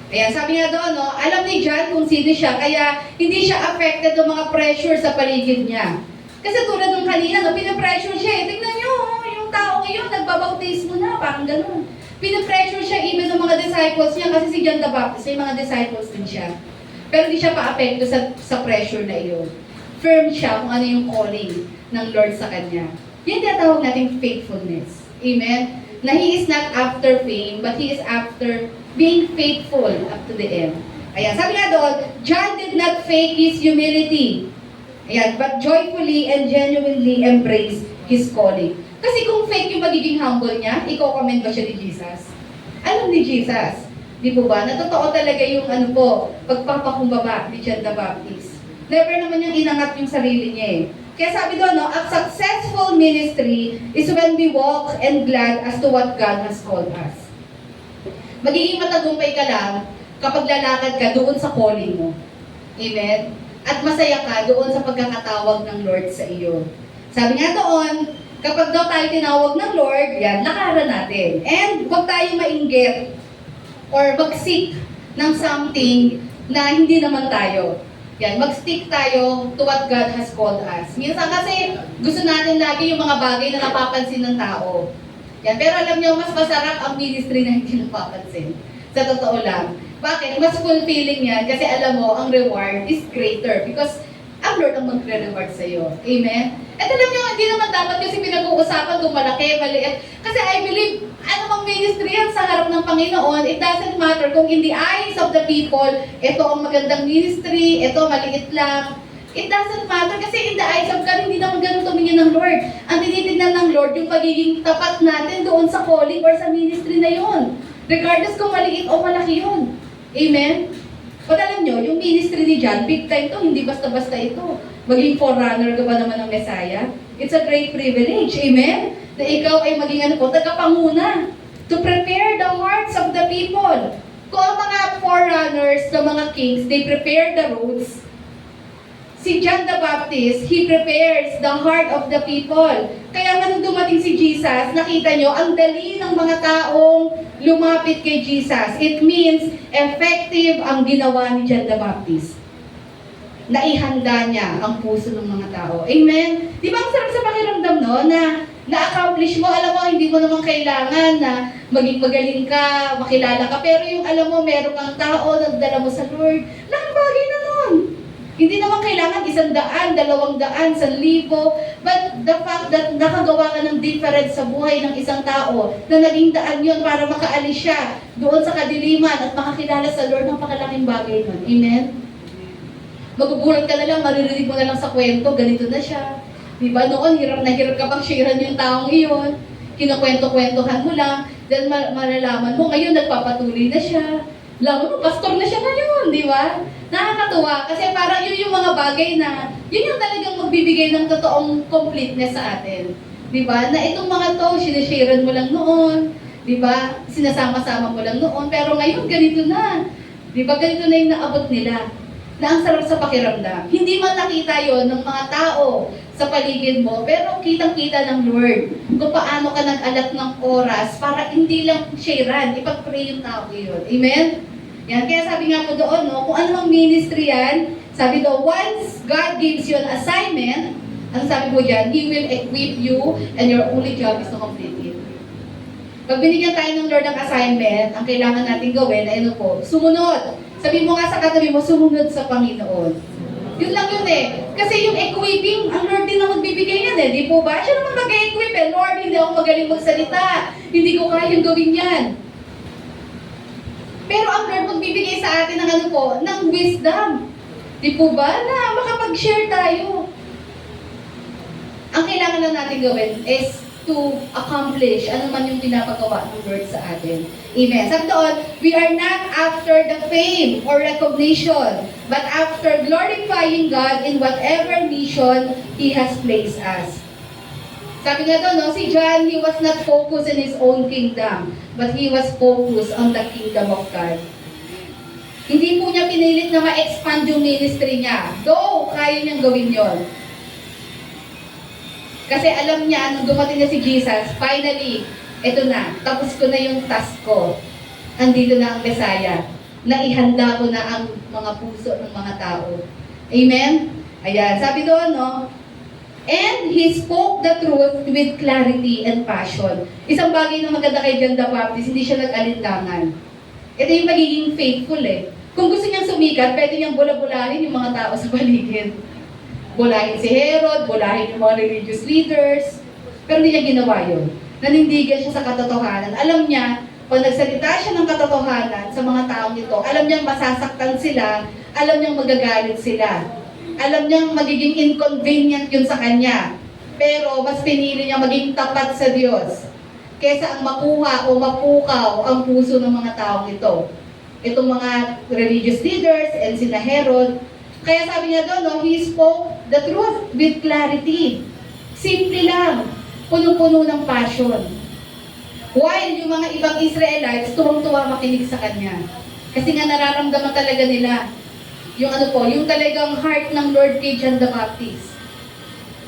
Ayan, sabi nga doon, alam ni John kung sino siya, kaya hindi siya affected ng mga pressure sa paligid niya. Kasi tulad ng kanina, pinapressure siya Tingnan niyo, yung tao ngayon, nagbabautismo na, parang ganun. Pinapressure siya even ng mga disciples niya kasi si John the Baptist, may mga disciples din siya. Pero hindi siya pa-apekto sa pressure na iyon. Firm siya kung ano yung calling ng Lord sa kanya. Yan tinatawag nating faithfulness. Amen? Na He is not after fame, but He is after being faithful up to the end. Ayan, sabi nga doon, John did not fake his humility. Ayan, but joyfully and genuinely embrace his calling. Kasi kung fake yung magiging humble niya, i-comment ba siya ni Jesus? Alam ni Jesus, di po ba? Na totoo talaga yung pagpapakumbaba ni John the Baptist. Never naman niyang inangat yung sarili niya eh. Kaya sabi doon, a successful ministry is when we walk and glad as to what God has called us. Magiging matagumpay ka lang kapag lalakad ka doon sa calling mo. Amen? At masaya ka doon sa pagkakatawag ng Lord sa iyo. Sabi nga doon, kapag daw tayo tinawag ng Lord, yan, lakaran natin. And huwag tayo mainggit or mag-seek ng something na hindi naman tayo. Yan, mag-stick tayo to what God has called us. Minsan kasi gusto natin lagi yung mga bagay na napapansin ng tao. Yan, pero alam niyo, mas masarap ang ministry na hindi napapansin. Sa totoo lang. Bakit? Mas fulfilling yan kasi alam mo, ang reward is greater because ang Lord ang magre-reward sa iyo. Amen? At alam niyo, hindi naman dapat kasi pinag-uusapan kung malaki, maliit. Kasi I believe, ano mang ministry yan sa harap ng Panginoon, it doesn't matter kung in the eyes of the people, ito ang magandang ministry, ito maliit lang. It doesn't matter kasi in the eyes of God, hindi naman ganun tumingin ng Lord. Ang tinitignan ng Lord, yung pagiging tapat natin doon sa calling or sa ministry na yun. Regardless kung maliit o malaki yun. Amen? But alam nyo, yung ministry ni John, big time to, hindi basta-basta ito. Maging forerunner ka ba naman ng Messiah? It's a great privilege, amen? Na ikaw ay maging tagapanguna to prepare the hearts of the people. Kung ang mga forerunners, the mga kings, they prepare the roads, si John the Baptist, he prepares the heart of the people. Kaya nga nung dumating si Jesus, nakita nyo, ang dali ng mga taong lumapit kay Jesus. It means effective ang ginawa ni John the Baptist. Naihanda niya ang puso ng mga tao. Amen? Di ba ang sarap sa pakiramdam, no? Na na-accomplish mo, alam mo, hindi mo naman kailangan na maging magaling ka, makilala ka. Pero yung alam mo, meron kang tao, nagdala mo sa Lord. Laking bagay na nun. Hindi naman kailangan 100, 200, 1,000, but the fact that nakagawa ka ng difference sa buhay ng isang tao, na naging daan yun para makaalis siya doon sa kadiliman at makakilala sa Lord, napakalaking bagay nun. Amen? Magugulat ka na lang, maririnig mo na lang sa kwento, ganito na siya. Diba? Noon, hirap na hirap ka bang sharean yung taong iyon. Kinukwento-kwentuhan mo lang, then malalaman mo, ngayon nagpapatuloy na siya. Laman mo, pastor na siya ngayon, di ba? Nakakatuwa kasi parang yun yung mga bagay na, yun yung talagang magbibigay ng totoong completeness sa atin. Di ba? Na itong mga to, sinasharean mo lang noon, di ba? Sinasama-sama mo lang noon, pero ngayon ganito na. Di ba? Ganito na yung naabot nila. Na ang sarap sa pakiramdam. Hindi man nakita yon ng mga tao sa paligid mo, pero kitang-kita ng Lord kung paano ka nag-alat ng oras para hindi lang sharean, ipag-pray yung tao yun. Amen? Yan, kaya sabi nga po doon, no, kung anong ministry yan, sabi doon, once God gives you an assignment, ang sabi po dyan, He will equip you and your only job is to complete it. Pag binigyan tayo ng Lord ng assignment, ang kailangan natin gawin ay ano po, sumunod. Sabi mo nga sa katabi mo, sumunod sa Panginoon. Yun lang yun eh. Kasi yung equipping, ang Lord din ang magbibigay yan eh. Di po ba? Siya naman mag-equip eh. Lord, hindi ako magaling magsalita. Hindi ko kayang gawin yan. Pero ang Lord magbibigay sa atin ng ano po, ng wisdom. Di po ba? Na makapag-share tayo. Ang kailangan lang natin gawin is to accomplish ano man yung pinapagawa ng Lord sa atin. Amen. Sabi doon, we are not after the fame or recognition, but after glorifying God in whatever mission He has placed us. Sabi nga doon, no, si John, he was not focused in his own kingdom, but he was focused on the kingdom of God. Hindi po niya pinilit na ma-expand yung ministry niya. Though, kaya niyang gawin yon. Kasi alam niya, nung dumating na si Jesus, finally, ito na, tapos ko na yung task ko. Andito na ang Messiah. Naihanda ko na ang mga puso ng mga tao. Amen? Ayan, sabi doon, no? And he spoke the truth with clarity and passion. Isang bagay na maganda kay John the Baptist, hindi siya nag-alinlangan. Ito yung magiging faithful eh. Kung gusto niyang sumikat, pwede niyang bula-bulahin yung mga tao sa paligid. Bulahin si Herod, bulahin yung mga religious leaders. Pero hindi niya ginawa yun. Nanindigan siya sa katotohanan. Alam niya, pag nagsalita siya ng katotohanan sa mga taong ito, alam niyang masasaktan sila, alam niyang magagalit sila. Alam niyang magiging inconvenient yun sa kanya. Pero mas pinili niya maging tapat sa Diyos kesa ang makuha o mapukaw ang puso ng mga taong ito. Itong mga religious leaders and sina Herod. Kaya sabi niya doon, no, he spoke the truth with clarity. Simple lang. Punong-puno ng passion. While yung mga ibang Israelites, tuwang-tuwa makinig sa kanya. Kasi nga nararamdaman talaga nila yung yung talagang heart ng Lord kay John the Baptist.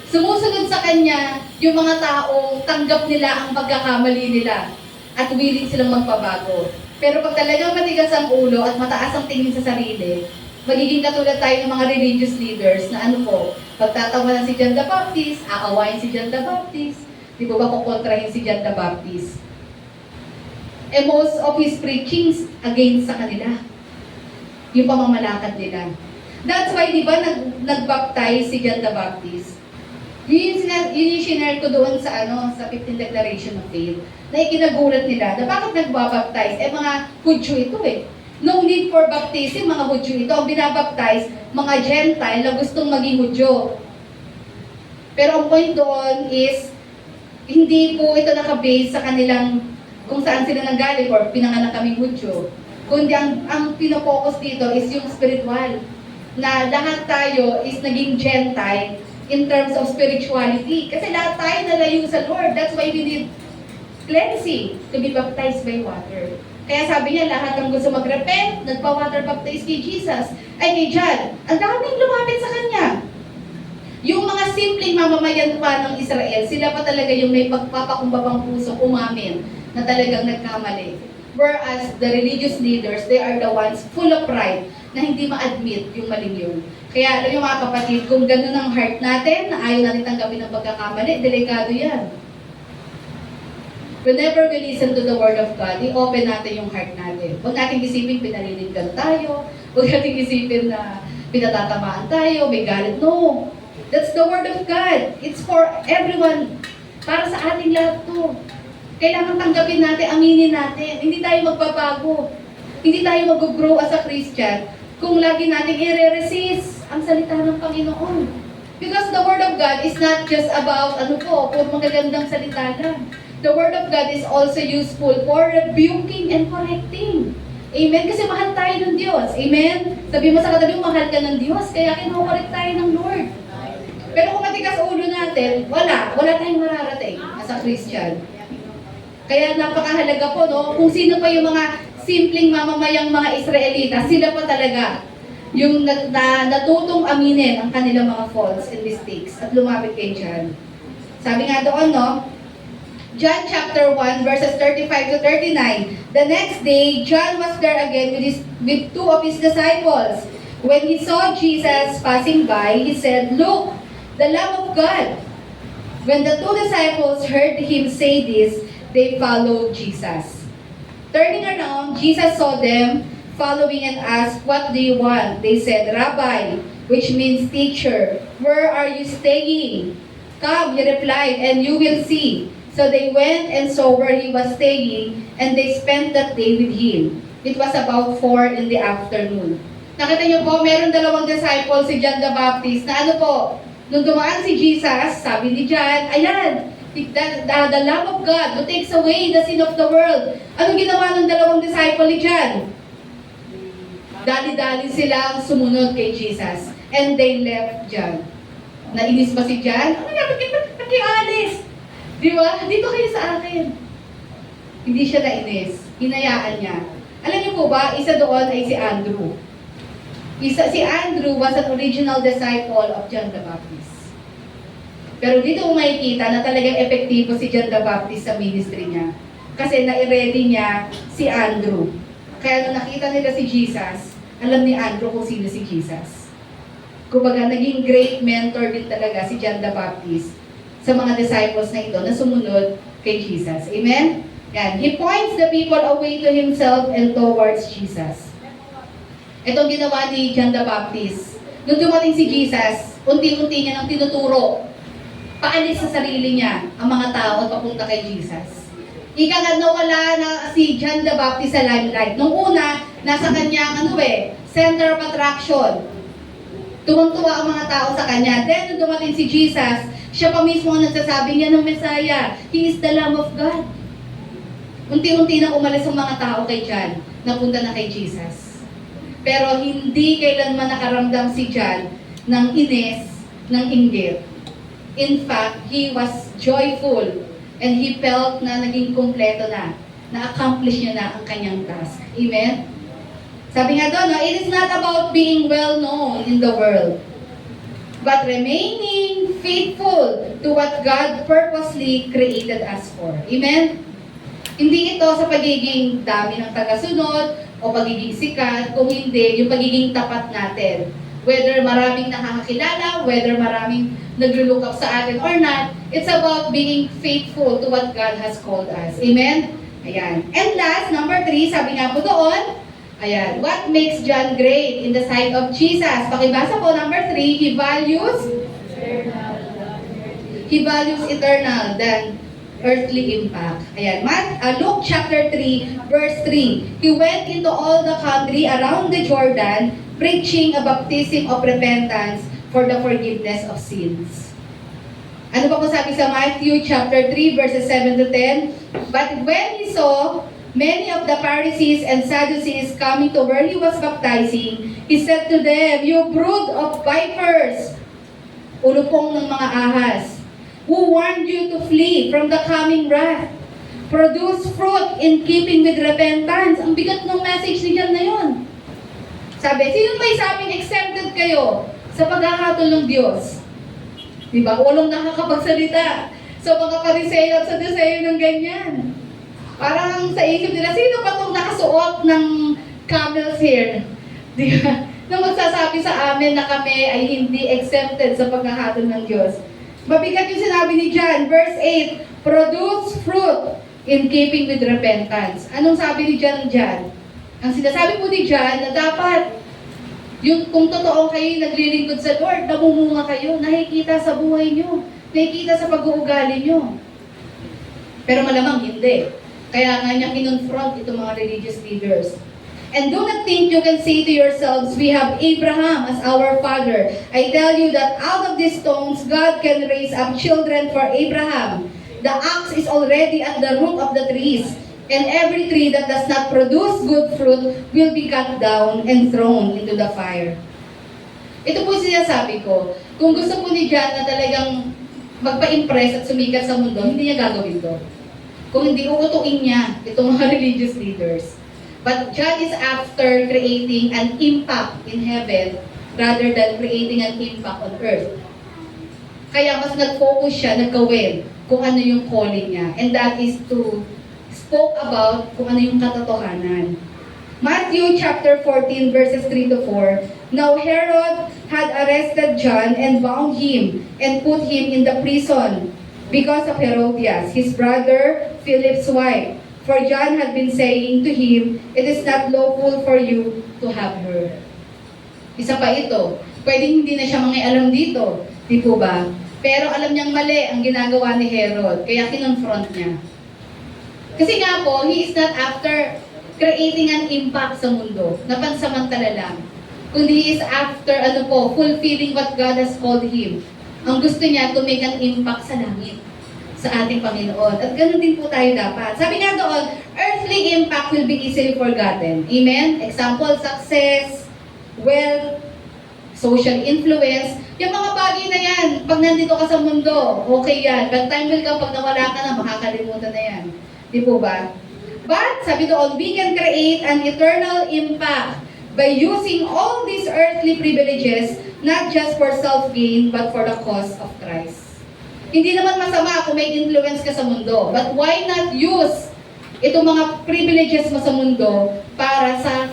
Sumusunod sa kanya yung mga taong tanggap nila ang pagkakamali nila at willing silang magpabago. Pero pag talagang matigas ang ulo at mataas ang tingin sa sarili, magiging katulad tayo ng mga religious leaders na pagtatawanan si John the Baptist, aawayin si John the Baptist, di ba kukontrahin si John the Baptist? And most of his preachings against sa kanila. Yung pamamalakad nila. That's why, di ba, nag-baptize si John the Baptist. Yun yung sinare ko doon sa 15 Declaration of Faith, na ikinagulat nila, na bakit nagbabaptize? Mga Hudyo ito eh. No need for baptism, mga Hudyo ito. Ang binabaptize, mga Gentile na gustong maging Hudyo. Pero ang point doon is, hindi po ito nakabase sa kanilang kung saan sila nanggaling or pinanganak kaming Hudyo. Kundi ang pinopokus dito is yung spiritual. Na lahat tayo is naging Gentile in terms of spirituality. Kasi lahat tayo nalayo sa Lord. That's why we need cleansing to be baptized by water. Kaya sabi niya, lahat ng gusto mag-repent, nagpa-water baptize kay Jesus, ay kay John. Ang daming lumapit sa kanya. Yung mga simpleng mamamayan pa ng Israel, sila pa talaga yung may pagpapakumbabang puso umamin na talagang nagkamali. Whereas the religious leaders, they are the ones full of pride na hindi ma-admit yung maling yun. Kaya alam yung mga kapatid, kung ganun ang heart natin, na ayaw natin tanggapin ang pagkakamali, delikado yan. Whenever we listen to the Word of God, i-open natin yung heart natin. Huwag natin isipin pinalilingan tayo, huwag natin isipin na pinatatamaan tayo, may galit. No! That's the Word of God. It's for everyone. Para sa ating lahat to. Kailangan tanggapin natin, aminin natin. Hindi tayo magbabago. Hindi tayo mag-grow as a Christian kung lagi natin i-resist ang salita ng Panginoon. Because the Word of God is not just about, puro magagandang salita lang. The Word of God is also useful for rebuking and correcting. Amen? Kasi mahal tayo ng Diyos. Amen? Sabi mo sa katabi, mahal ka ng Diyos, kaya kinukorek tayo ng Lord. Pero kung matigas ulo natin, wala tayong mararating as a Christian. Kaya napakahalaga po, no? Kung sino pa yung mga simpleng mamamayang mga Israelita, sila pa talaga yung natutong aminin ang kanilang mga faults and mistakes at lumapit kay John. Sabi nga doon, no? John chapter 1 verses 35 to 39. The next day, John was there again with two of his disciples. When he saw Jesus passing by, he said, "Look, the Lamb of God." When the two disciples heard him say this, they followed Jesus. Turning around, Jesus saw them following and asked, "What do you want?" They said, "Rabbi," which means teacher, "where are you staying?" "Come," he replied, "and you will see." So they went and saw where he was staying, and they spent that day with him. It was about 4 in the afternoon. Nakita niyo po, meron dalawang disciples, si John the Baptist, na nung dumaan si Jesus, sabi ni John, ayan, the Lamb of God who takes away the sin of the world. Anong ginawa ng dalawang disciple ni John? Dali-dali silang sumunod kay Jesus. And they left John. Nainis ba si John? Ano nga, ba't kayo alis? Di ba? Dito kayo sa akin. Hindi siya nainis. Hinayaan niya. Alam niyo po ba, isa doon ay si Andrew. Si Andrew was an original disciple of John the Baptist. Pero dito mo makikita na talagang epektibo si John the Baptist sa ministry niya. Kasi na-ready niya si Andrew. Kaya nung nakita nila si Jesus, alam ni Andrew kung sino si Jesus. Kumbaga, naging great mentor din talaga si John the Baptist sa mga disciples na ito na sumunod kay Jesus. Amen? Yan. He points the people away to himself and towards Jesus. Ito ang ginawa ni John the Baptist. Nung dumating si Jesus, unti-unti niya nang tinuturo. Paalis sa sarili niya ang mga tao at papunta kay Jesus. Ika nga nawala na si John the Baptist sa limelight. Nung una, nasa kanya, center of attraction. Tuwang-tuwa ang mga tao sa kanya. Then, nung dumating si Jesus, siya pa mismo ang nagsasabi niya ng Messiah. He is the Lamb of God. Unti-unti na umalis ang mga tao kay John, napunta na kay Jesus. Pero hindi kailanman nakaramdam si John ng inis, ng inggit. In fact, he was joyful and he felt na naging kumpleto na-accomplish niya na ang kanyang task. Amen? Sabi nga doon, it is not about being well known in the world, but remaining faithful to what God purposely created us for. Amen? Hindi ito sa pagiging dami ng tagasunod o pagiging sikat, kung hindi, yung pagiging tapat natin. Whether maraming nakakakilala, whether maraming naglo-look up sa atin or not, it's about being faithful to what God has called us. Amen? Ayan. And last, number 3, sabi nga po doon, ayan, what makes John great in the sight of Jesus? Pakibasa po, number 3, he values eternal than earthly impact. Ayan, Luke chapter 3, verse 3. He went into all the country around the Jordan, preaching a baptism of repentance for the forgiveness of sins. Ano pa po sabi sa Matthew chapter 3, verses 7 to 10? But when he saw many of the Pharisees and Sadducees coming to where he was baptizing, he said to them, "You brood of vipers, ulupong ng mga ahas, who warned you to flee from the coming wrath? Produce fruit in keeping with repentance." Ang bigat ng message ni John na yun. Sabi, sino may sabing exempted kayo sa paghahatol ng Diyos? Diba? Walang nakakapagsalita sa mga Pariseo at Sadduceo ng ganyan. Parang sa isip nila, sino pa itong nakasuot ng camel's hair? Diba? Nang magsasabi sa amin na kami ay hindi exempted sa paghahatol ng Diyos. Mabigat yung sinabi ni John, verse 8, produce fruit in keeping with repentance. Anong sabi ni John dyan? Ang sinasabi po ni John na dapat, yung kung totoo kayo naglilingkod sa Lord, namumunga kayo, nakikita sa buhay nyo, nakikita sa pag-uugali nyo. Pero malamang hindi. Kaya nga niya kinonfront itong mga religious leaders. And do not think you can say to yourselves, we have Abraham as our father. I tell you that out of these stones, God can raise up children for Abraham. The axe is already at the root of the trees, and every tree that does not produce good fruit will be cut down and thrown into the fire. Ito po sinasabi ko, kung gusto po ni John na talagang magpa-impress at sumikat sa mundo, hindi niya gagawin to. Kung hindi uutuin niya itong mga religious leaders. But John is after creating an impact in heaven rather than creating an impact on earth. Kaya mas nag-focus siya, nagkawin kung ano yung calling niya. And that is to spoke about kung ano yung katotohanan. Matthew chapter 14 verses 3 to 4. Now Herod had arrested John and bound him and put him in the prison because of Herodias, his brother Philip's wife. For John had been saying to him, "It is not lawful for you to have her." Isa pa ito, pwedeng hindi na siya mangialam dito, di po ba? Pero alam niyang mali ang ginagawa ni Herod, kaya kinonfront niya. Kasi nga po, he is not after creating an impact sa mundo, na pansamantala lang. Kundi he is after, fulfilling what God has called him. Ang gusto niya, to make an impact sa langit, sa ating Panginoon. At ganun din po tayo dapat. Sabi nga doon, earthly impact will be easily forgotten. Amen? Example, success, wealth, social influence. Yung mga bagay na yan, pag nandito ka sa mundo, okay yan. But time will come, pag nawala ka na, makakalimutan na yan. Di po ba? But, sabi doon, we can create an eternal impact by using all these earthly privileges, not just for self-gain, but for the cause of Christ. Hindi naman masama kung may influence ka sa mundo. But why not use itong mga privileges mo sa mundo para sa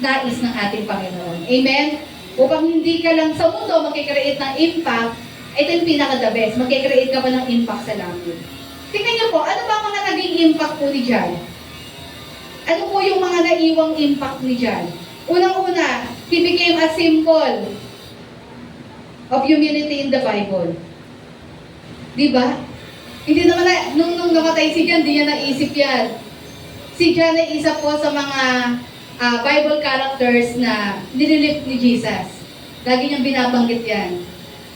nais ng ating Panginoon? Amen? Upang hindi ka lang sa mundo magkikreate ng impact, ito yung pinaka-the best, magkikreate ka pa ng impact sa langit. Tingnan niyo po, ano ba ang mga naging impact po ni John? Ano po yung mga naiwang impact ni John? Unang-una, he became a symbol of humility in the Bible. Di ba? Hindi naman nung namatay si John, di niya naisip yan. Si John ay isa po sa mga Bible characters na nililift ni Jesus. Lagi niyang binabanggit yan.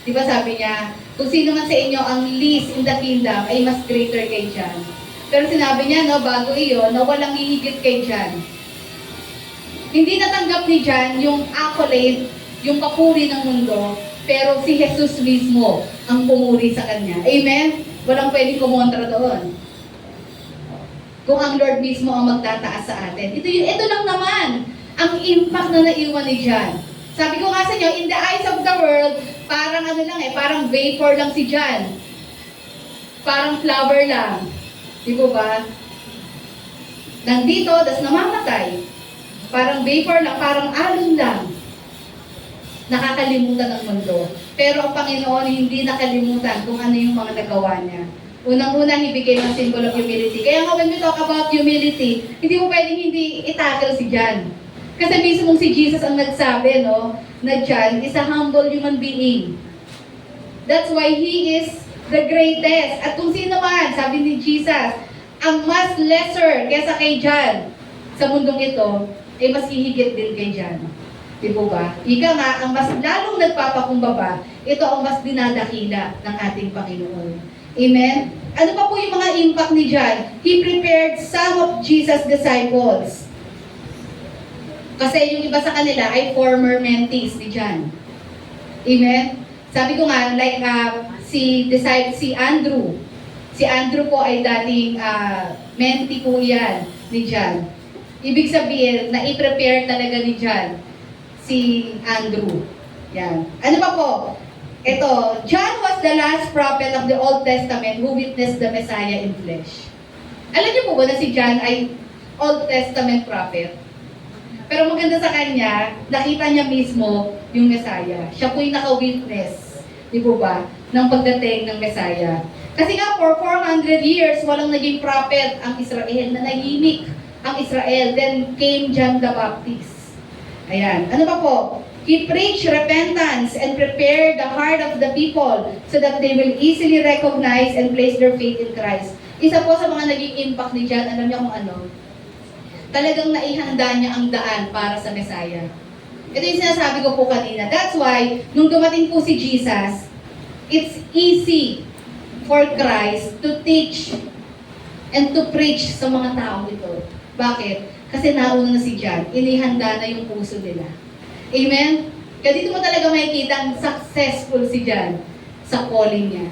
Di ba sabi niya, kung sino man sa inyo ang least in the kingdom ay mas greater kay John. Pero sinabi niya, no, bago iyon, na walang hihigit kay John. Hindi natanggap ni John yung accolade, yung papuri ng mundo, pero si Jesus mismo ang pumuri sa kanya. Amen? Walang pwedeng kumontra doon. Kung ang Lord mismo ang magtataas sa atin. Ito lang naman ang impact na naiwan ni John. Sabi ko nga sa inyo, in the eyes of the world, parang parang vapor lang si John. Parang flower lang. Di ba ba? Nandito, tas namamatay. Parang vapor lang, parang alon lang. Nakakalimutan ng mundo. Pero ang Panginoon hindi nakalimutan kung ano yung mga nagawa niya. Unang-una, he became a symbol of humility. Kaya nga when we talk about humility, hindi mo pwedeng hindi itackle si John. Kasi mismo si Jesus ang nagsabi, no, na John is a humble human being. That's why he is the greatest. At kung sino man, sabi ni Jesus, ang mas lesser kesa kay John sa mundong ito, ay mas hihigit din kay John. Di po ba? Ika nga, ang mas lalong nagpapakumbaba, ito ang mas dinadakila ng ating Panginoon. Amen? Ano pa po yung mga impact ni John? He prepared some of Jesus' disciples. Kasi yung iba sa kanila ay former mentees ni John. Amen? Sabi ko nga, like si Andrew. Si Andrew po ay dating mentee po yan ni John. Ibig sabihin, na i-prepare talaga ni John si Andrew. Yan. Ano pa po? Ito, John was the last prophet of the Old Testament who witnessed the Messiah in flesh. Alam niyo po ba na si John ay Old Testament prophet? Pero maganda sa kanya, nakita niya mismo yung Messiah. Siya po yung naka-witness, di po ba, ng pagdating ng Messiah. Kasi nga, for 400 years, walang naging prophet ang Israel, na nahimik ang Israel. Then came John the Baptist. Ayan. Ano pa po? He preached repentance and prepared the heart of the people so that they will easily recognize and place their faith in Christ. Isa po sa mga naging impact ni John, alam niyo kung ano? Talagang naihanda niya ang daan para sa Messiah. Ito yung sinasabi ko po kanina. That's why, nung dumating po si Jesus, it's easy for Christ to teach and to preach sa mga tao ito. Bakit? Kasi nauna na si John, inihanda na yung puso nila. Amen? Kaya dito mo talaga makikita ang successful si John sa calling niya.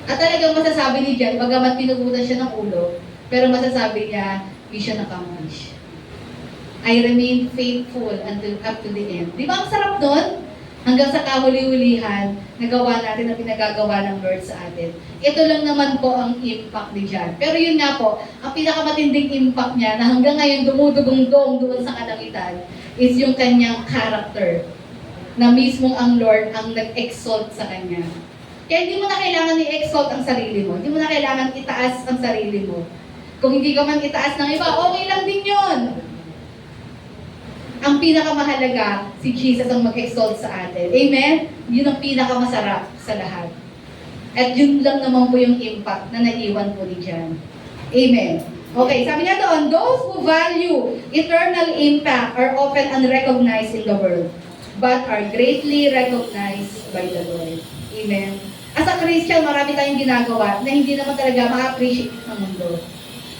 At talagang masasabi ni John, bagamat pinugutan siya ng ulo, pero masasabi niya, mission accomplished. I remain faithful until up to the end. Di ba ang sarap doon? Hanggang sa kahuli-hulihan, nagawa natin ang pinagagawa ng Lord sa atin. Ito lang naman po ang impact ni John. Pero yun nga po, ang pinakamatinding impact niya na hanggang ngayon dumudugong-dong doon sa kalangitan is yung kanyang character. Na mismong ang Lord ang nag-exalt sa kanya. Kaya hindi mo na kailangan i-exalt ang sarili mo. Hindi mo na kailangan itaas ang sarili mo. Kung hindi ka man itaas ng iba, okay lang din yun. Ang pinakamahalaga, si Jesus ang mag-exalt sa atin. Amen? Yun ang pinakamasarap sa lahat. At yun lang naman po yung impact na naiwan po ni John. Amen. Okay, sabi niya doon, those who value eternal impact are often unrecognized in the world, but are greatly recognized by the Lord. Amen. As a Christian, marami tayong ginagawa na hindi naman talaga ma-appreciate ng mundo.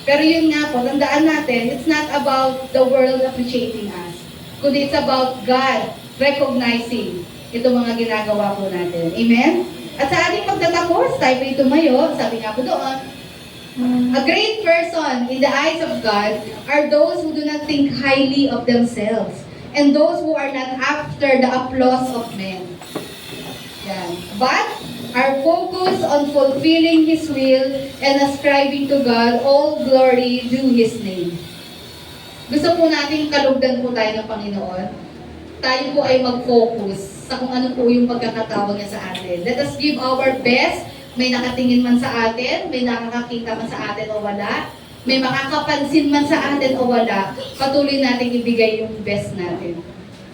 Pero yun nga po, tandaan natin, it's not about the world appreciating us, kundi it's about God recognizing itong mga ginagawa po natin. Amen? At sa ating pagtatapos, tayo po tumayo, sabi nga po doon, a great person in the eyes of God are those who do not think highly of themselves and those who are not after the applause of men. Yan. But are focused on fulfilling His will and ascribing to God all glory due His name. Gusto po natin kalugdan po tayo ng Panginoon. tayo po ay mag-focus sa kung ano po yung pagkakatawag niya sa atin. Let us give our best. May nakatingin man sa atin, may nakakakita man sa atin o wala, may makakapansin man sa atin o wala, patuloy natin ibigay yung best natin.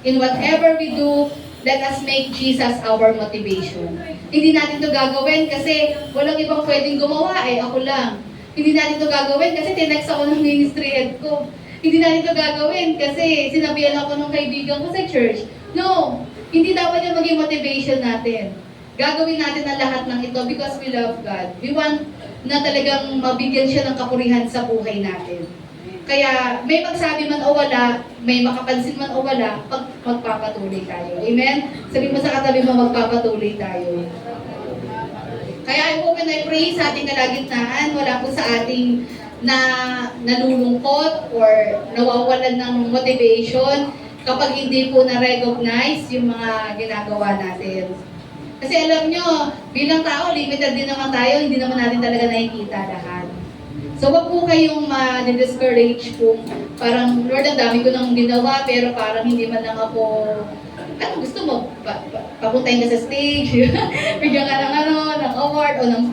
In whatever we do, let us make Jesus our motivation. Hindi natin to gagawin kasi walang ibang pwedeng gumawa ako lang. Hindi natin to gagawin kasi tinext ako ng ministry head ko. Hindi natin to gagawin kasi sinabihan ako ng kaibigan ko sa church. No, hindi dapat yung maging motivation natin. Gagawin natin ang lahat ng ito because we love God. We want na talagang mabigyan siya ng kapurihan sa buhay natin. Kaya may magsabi man o wala, may makapansin man o wala, magpapatuloy tayo. Amen? Sabi mo sa katabi mo, magpapatuloy tayo. Kaya I hope and I pray sa ating kalagitnaan, wala po sa ating na nalulungkot or nawawalan ng motivation kapag hindi po na-recognize yung mga ginagawa natin. Kasi alam nyo, bilang tao, limited din naman tayo, hindi naman natin talaga nakikita lahat. So wag po kayong ma-discourage kung parang, Lord, ang dami ko nang ginawa, pero parang hindi man lang ako, ano gusto mo, papuntahin ka sa stage, bigyan ka ng award o ng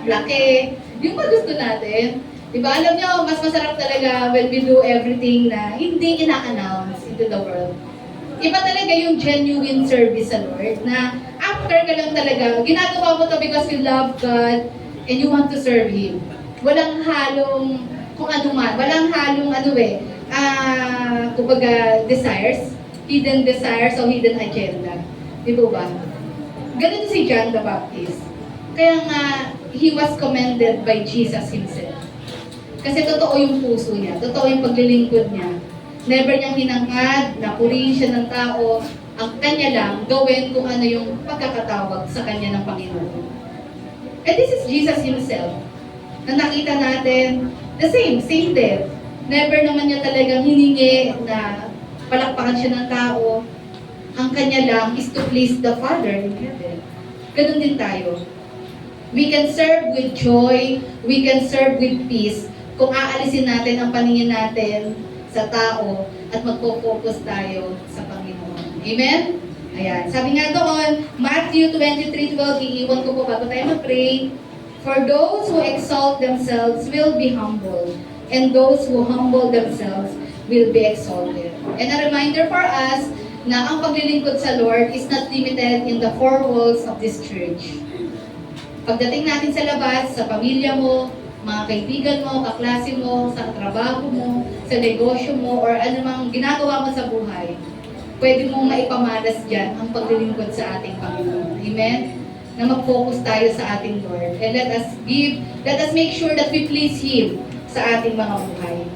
plaque, yung pa gusto natin. Diba, alam nyo, mas masarap talaga when we do everything na hindi ina-announce into the world. Iba talaga yung genuine service sa Lord na after ka lang talaga, ginagawa mo to because you love God and you want to serve Him. Walang halong kung ano man, walang halong kumbaga desires, hidden desires o hidden agenda. Di ba? Ganito si John the Baptist. Kaya nga, he was commended by Jesus Himself. Kasi totoo yung puso niya, totoo yung paglilingkod niya. Never niyang hinangad na purihin siya ng tao. Ang kanya lang, gawin kung ano yung pagkakatawag sa kanya ng Panginoon. And this is Jesus Himself. Na nakita natin, the same din. Never naman niya talagang hiningi na palakpakan siya ng tao. Ang kanya lang is to please the Father in heaven. Ganun din tayo. We can serve with joy, we can serve with peace, kung aalisin natin ang paningin natin sa tao at magpo-focus tayo sa Panginoon. Amen? Ayan. Sabi nga doon, Matthew 23:12, iiwan ko po bago tayo mag-pray. For those who exalt themselves will be humbled, and those who humble themselves will be exalted. And a reminder for us na ang paglilingkod sa Lord is not limited in the four walls of this church. Pagdating natin sa labas, sa pamilya mo, mga kaibigan mo, kaklase mo, sa trabaho mo, sa negosyo mo, or anumang ginagawa mo sa buhay, pwede mong maipamalas dyan ang paglilingkod sa ating Panginoon. Amen? Na mag-focus tayo sa ating Lord. And let us make sure that we please Him sa ating mga buhay.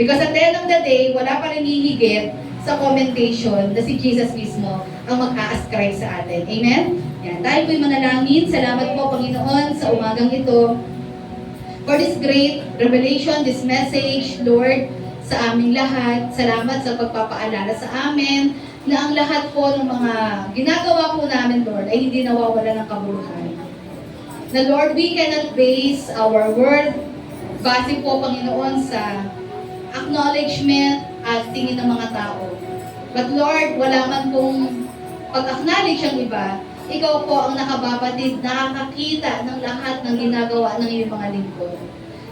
Because at the end of the day, wala pa rin hihigit sa commentation na si Jesus mismo ang mag-a-ascribe sa atin. Amen? Yan. Tayo po'y manalangin. Salamat po, Panginoon, sa umagang ito. For this great revelation, this message, Lord, sa aming lahat. Salamat sa pagpapaalala sa amin na ang lahat po ng mga ginagawa po namin, Lord, ay hindi nawawala ng kabuluhan. Na Lord, we cannot base our word base po, Panginoon, sa acknowledgement at tingin ng mga tao. But Lord, wala man pong pag-acknowledge ang iba, ikaw po ang nakababatid, nakakakita ng lahat ng ginagawa ng iyong mga lingkod.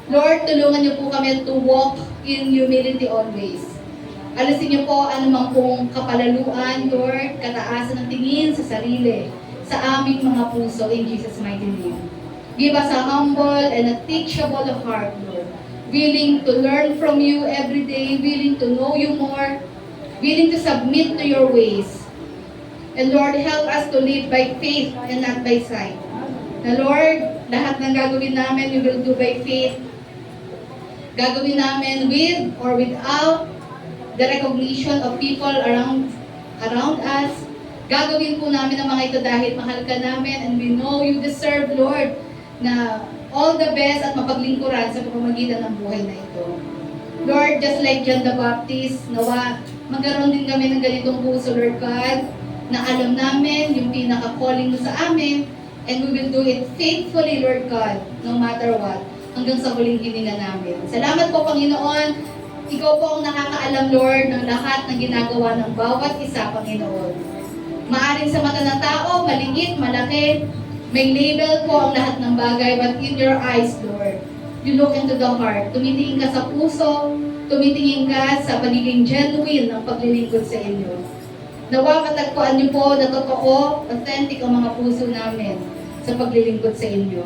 Lord, tulungan niyo po kami to walk in humility always. Alisin niyo po anumang pong kapalaluan, Lord, kataasan ng tingin sa sarili, sa aming mga puso, in Jesus' mighty name. Give us a humble and a teachable heart, Lord. Willing to learn from you every day, willing to know you more, willing to submit to your ways. And Lord, help us to live by faith and not by sight. Na Lord, lahat ng gagawin namin, we will do by faith. Gagawin namin with or without the recognition of people around us. Gagawin po namin ang mga ito dahil mahal ka namin and we know you deserve, Lord, na all the best at mapaglingkuran sa pamamagitan ng buhay na ito. Lord, just like John the Baptist, nawa, magkaroon din kami ng ganitong puso, Lord God, na alam namin yung pinaka-calling mo sa amin, and we will do it faithfully, Lord God, no matter what, hanggang sa huling hininga namin. Salamat po, Panginoon. Ikaw po ang nakakaalam, Lord, ng lahat ng ginagawa ng bawat isa, Panginoon. Maaring sa mata ng tao, maliit, malaki, may label po ang lahat ng bagay, but in your eyes, Lord, you look into the heart. Tumitingin ka sa puso, tumitingin ka sa pagiging genuine ng paglilingkod sa inyo. Nawa matagpuan niyo po na totoo, authentic ang mga puso namin sa paglilingkod sa inyo.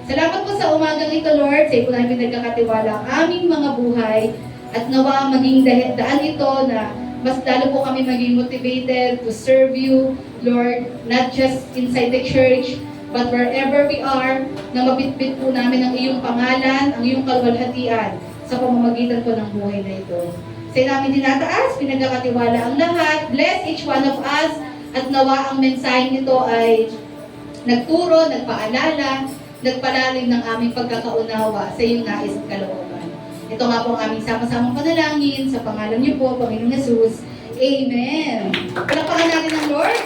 Salamat po sa umagang ito, Lord, sa iyo po namin pinagkakatiwala ang aming mga buhay at nawa maging daan ito na mas lalo po kami maging motivated to serve you, Lord, not just inside the church, but wherever we are, na mabitbit po namin ang iyong pangalan, ang iyong kalwalhatian sa pamamagitan po ng buhay na ito. Sa iyo namin tinataas, pinagkakatiwala ang lahat. Bless each one of us at nawa ang mensaheng ito ay nagturo, nagpaalala, nagpalalim ng aming pagkakaunawa sa iyong nais at kalooban. Ito nga po ang aming sama-samang panalangin sa pangalan niyo po, Panginoon Jesus. Amen. Palakpakan natin ang Lord.